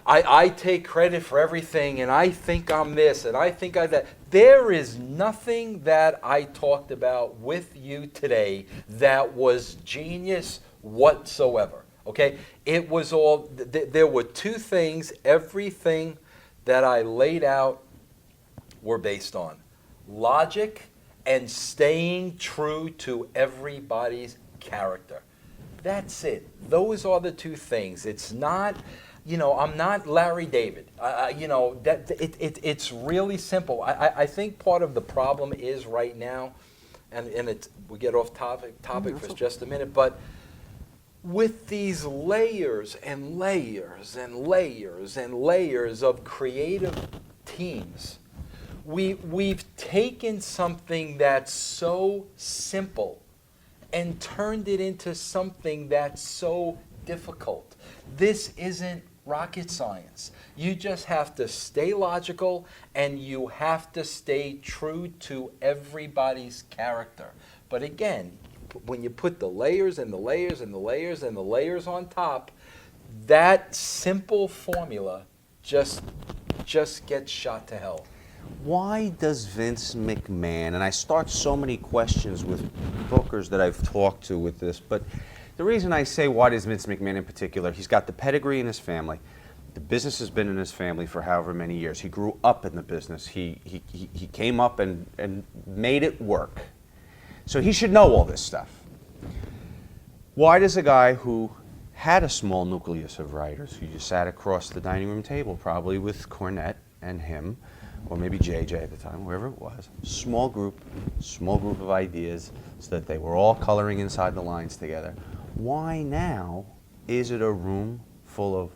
I take credit for everything, and I think I'm this, and I think I'm that. There is nothing that I talked about with you today that was genius whatsoever, okay? It was all, there were two things, everything that I laid out were based on logic and staying true to everybody's character. That's it. Those are the two things. It's not, I'm not Larry David. It's really simple. I think part of the problem is right now, and we get off topic for just a minute, but with these layers and layers and layers and layers of creative teams, we've taken something that's so simple and turned it into something that's so difficult. This isn't rocket science. You just have to stay logical, and you have to stay true to everybody's character. But again, when you put the layers and the layers and the layers and the layers on top, that simple formula just gets shot to hell. Why does Vince McMahon, and I start so many questions with bookers that I've talked to with this, but the reason I say why does Vince McMahon in particular, he's got the pedigree in his family. The business has been in his family for however many years. He grew up in the business. He came up and made it work. So he should know all this stuff. Why does a guy who had a small nucleus of writers, who just sat across the dining room table, probably with Cornette and him, or maybe JJ at the time, whoever it was, small group of ideas so that they were all coloring inside the lines together. Why now is it a room full of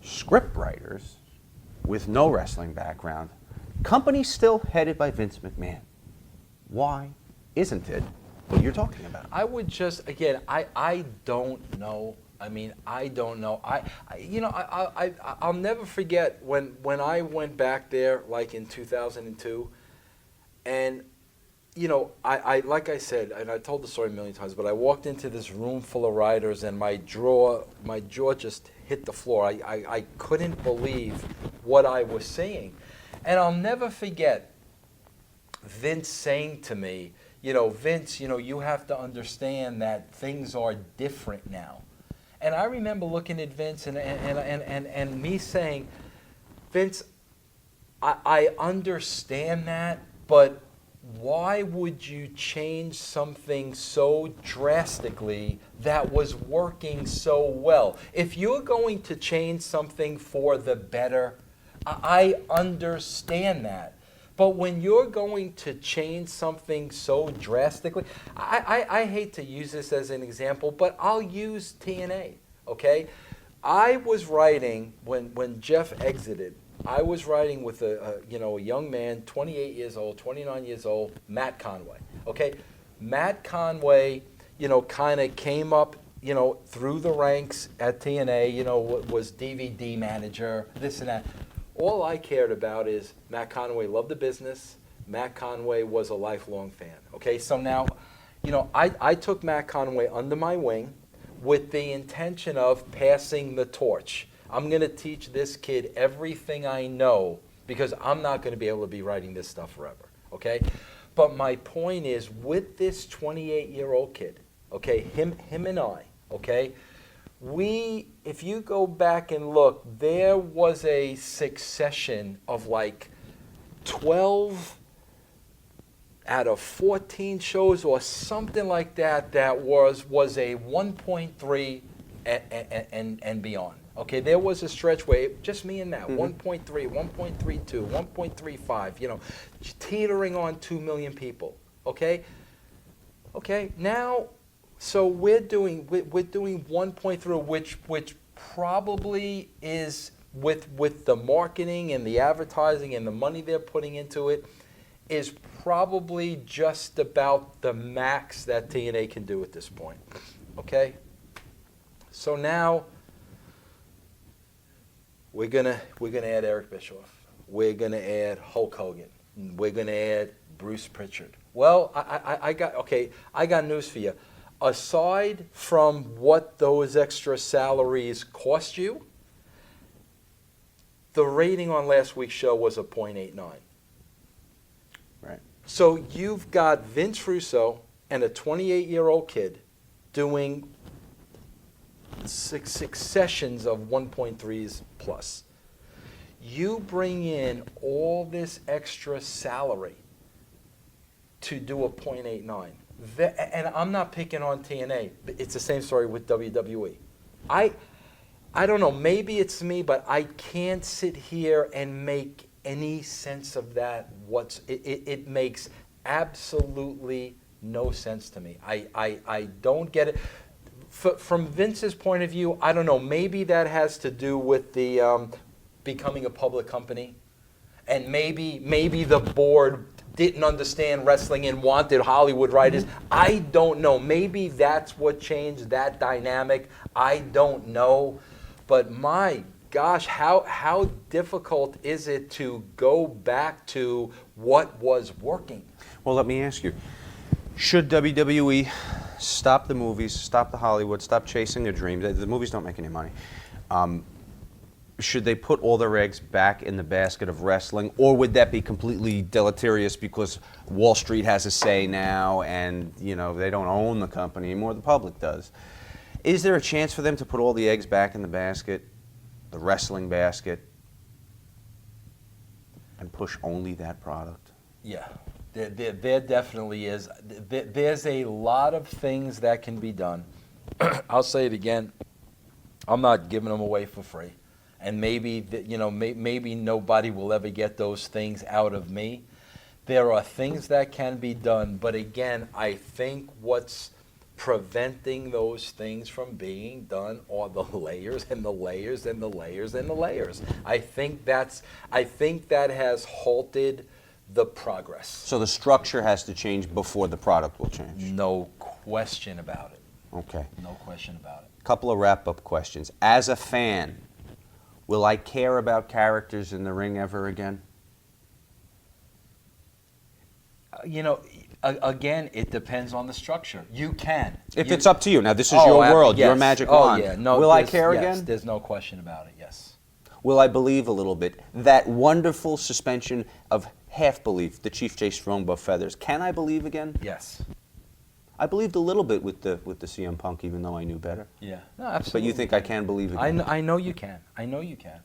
script writers with no wrestling background, company still headed by Vince McMahon? Why isn't it what you're talking about? I would just, again, I don't know. I mean, I don't know. I'll never forget when I went back there, like in 2002, and I like I said, and I told the story a million times, but I walked into this room full of writers, and my jaw just hit the floor. I couldn't believe what I was seeing, and I'll never forget Vince saying to me, Vince, you have to understand that things are different now. And I remember looking at Vince and me saying, Vince, I understand that, but why would you change something so drastically that was working so well? If you're going to change something for the better, I understand that. But when you're going to change something so drastically, I hate to use this as an example, but I'll use TNA, okay? I was writing, when Jeff exited, I was writing with a young man, 28 years old, 29 years old, Matt Conway, okay? Matt Conway, kind of came up, through the ranks at TNA, was DVD manager, this and that. All I cared about is Matt Conway loved the business. Matt Conway was a lifelong fan. Okay, so now, I took Matt Conway under my wing with the intention of passing the torch. I'm going to teach this kid everything I know because I'm not going to be able to be writing this stuff forever. Okay, but my point is, with this 28-year-old kid, okay, him and I, okay, if you go back and look, there was a succession of like 12 out of 14 shows or something like that was a 1.3 and beyond. Okay, there was a stretch where just me and Matt, 1.3, 1.32, 1.35, teetering on 2 million people. Okay, now. So we're doing 1.3, which probably is with the marketing and the advertising and the money they're putting into it, is probably just about the max that TNA can do at this point. Okay? So now we're gonna add Eric Bischoff. we're going to add Hulk Hogan. We're going to add Bruce Pritchard. Well, I got news for you. Aside from what those extra salaries cost you, the rating on last week's show was a .89. Right. So you've got Vince Russo and a 28-year-old kid doing six sessions of 1.3s plus. You bring in all this extra salary to do a .89. And I'm not picking on TNA, but it's the same story with WWE. I don't know, maybe it's me, but I can't sit here and make any sense of that. It makes absolutely no sense to me. I don't get it. From Vince's point of view, I don't know, maybe that has to do with the becoming a public company. And maybe the board didn't understand wrestling and wanted Hollywood writers. I don't know. Maybe that's what changed that dynamic. I don't know. But my gosh, how difficult is it to go back to what was working? Well, let me ask you, should WWE stop the movies, stop the Hollywood, stop chasing their dreams? The movies don't make any money. Should they put all their eggs back in the basket of wrestling, or would that be completely deleterious because Wall Street has a say now and, you know, they don't own the company anymore, the public does? Is there a chance for them to put all the eggs back in the basket, the wrestling basket, and push only that product? Yeah, there definitely is. There's a lot of things that can be done. I'll say it again. I'm not giving them away for free. And maybe, maybe nobody will ever get those things out of me. There are things that can be done, but again, I think what's preventing those things from being done are the layers and the layers and the layers and the layers. I think that has halted the progress. So the structure has to change before the product will change? No question about it. Okay. No question about it. Couple of wrap-up questions. As a fan, will I care about characters in the ring ever again? Again, it depends on the structure. You can. If it's up to you. Now, this is your world, yes. your magic wand. Yeah. No, will I care yes, again? There's no question about it, yes. Will I believe a little bit? That wonderful suspension of half belief, the Chief J. Strongbow feathers. Can I believe again? Yes. I believed a little bit with the CM Punk, even though I knew better. Yeah. No, absolutely. But you think I can believe again? I know you can. I know you can.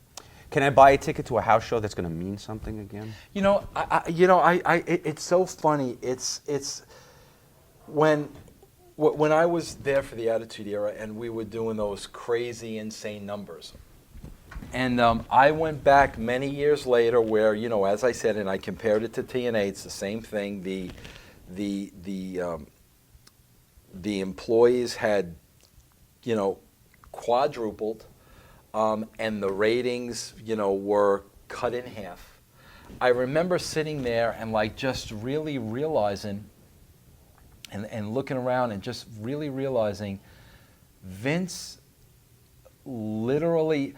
Can I buy a ticket to a house show that's going to mean something again? It's so funny. It's when I was there for the Attitude Era and we were doing those crazy, insane numbers. And I went back many years later where, as I said, and I compared it to TNA, it's the same thing. The employees had, quadrupled. And the ratings, were cut in half. I remember sitting there and just really realizing and looking around and just really realizing Vince literally,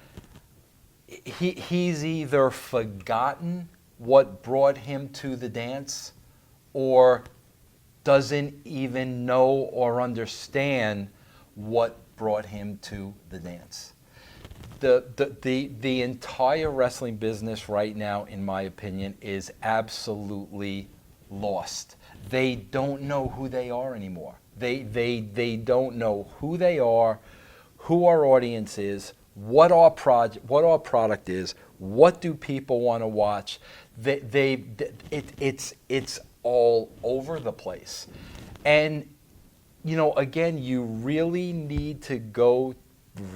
he's either forgotten what brought him to the dance or doesn't even know or understand what brought him to the dance. The entire wrestling business right now, in my opinion, is absolutely lost. They don't know who they are anymore. They don't know who they are, who our audience is, what our product is, what do people want to watch. It's all over the place. And again, you really need to go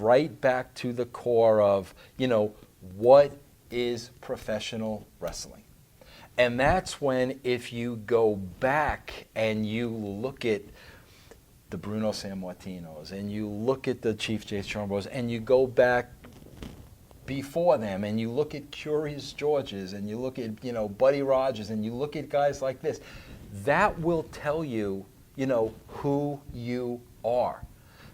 right back to the core of, what is professional wrestling? And that's when, if you go back and you look at the Bruno Sammartinos and you look at the Chief J. Strongbows and you go back before them and you look at Curious Georges and you look at, Buddy Rogers and you look at guys like this, that will tell you, who you are.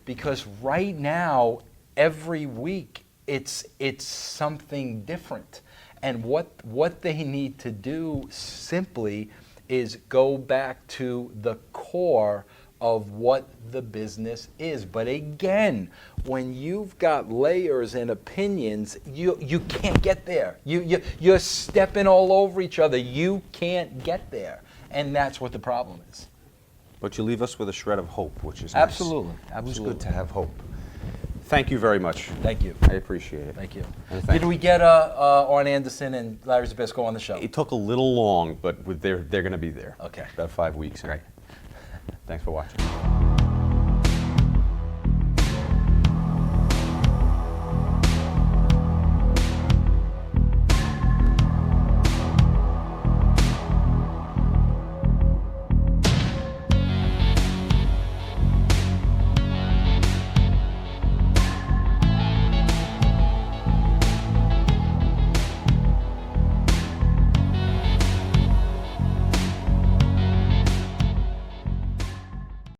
Because right now, every week, it's something different. And what they need to do simply is go back to the core of what the business is. But again, when you've got layers and opinions, you can't get there. You're stepping all over each other. You can't get there. And that's what the problem is. But you leave us with a shred of hope, which is nice. Absolutely. It's Absolutely. good to have hope. Thank you very much. Thank you. I appreciate it. Thank you. And thank Did we get Arn Anderson and Larry Zbyszko on the show? It took a little long, but they're going to be there. Okay. About 5 weeks. Great. Thanks for watching.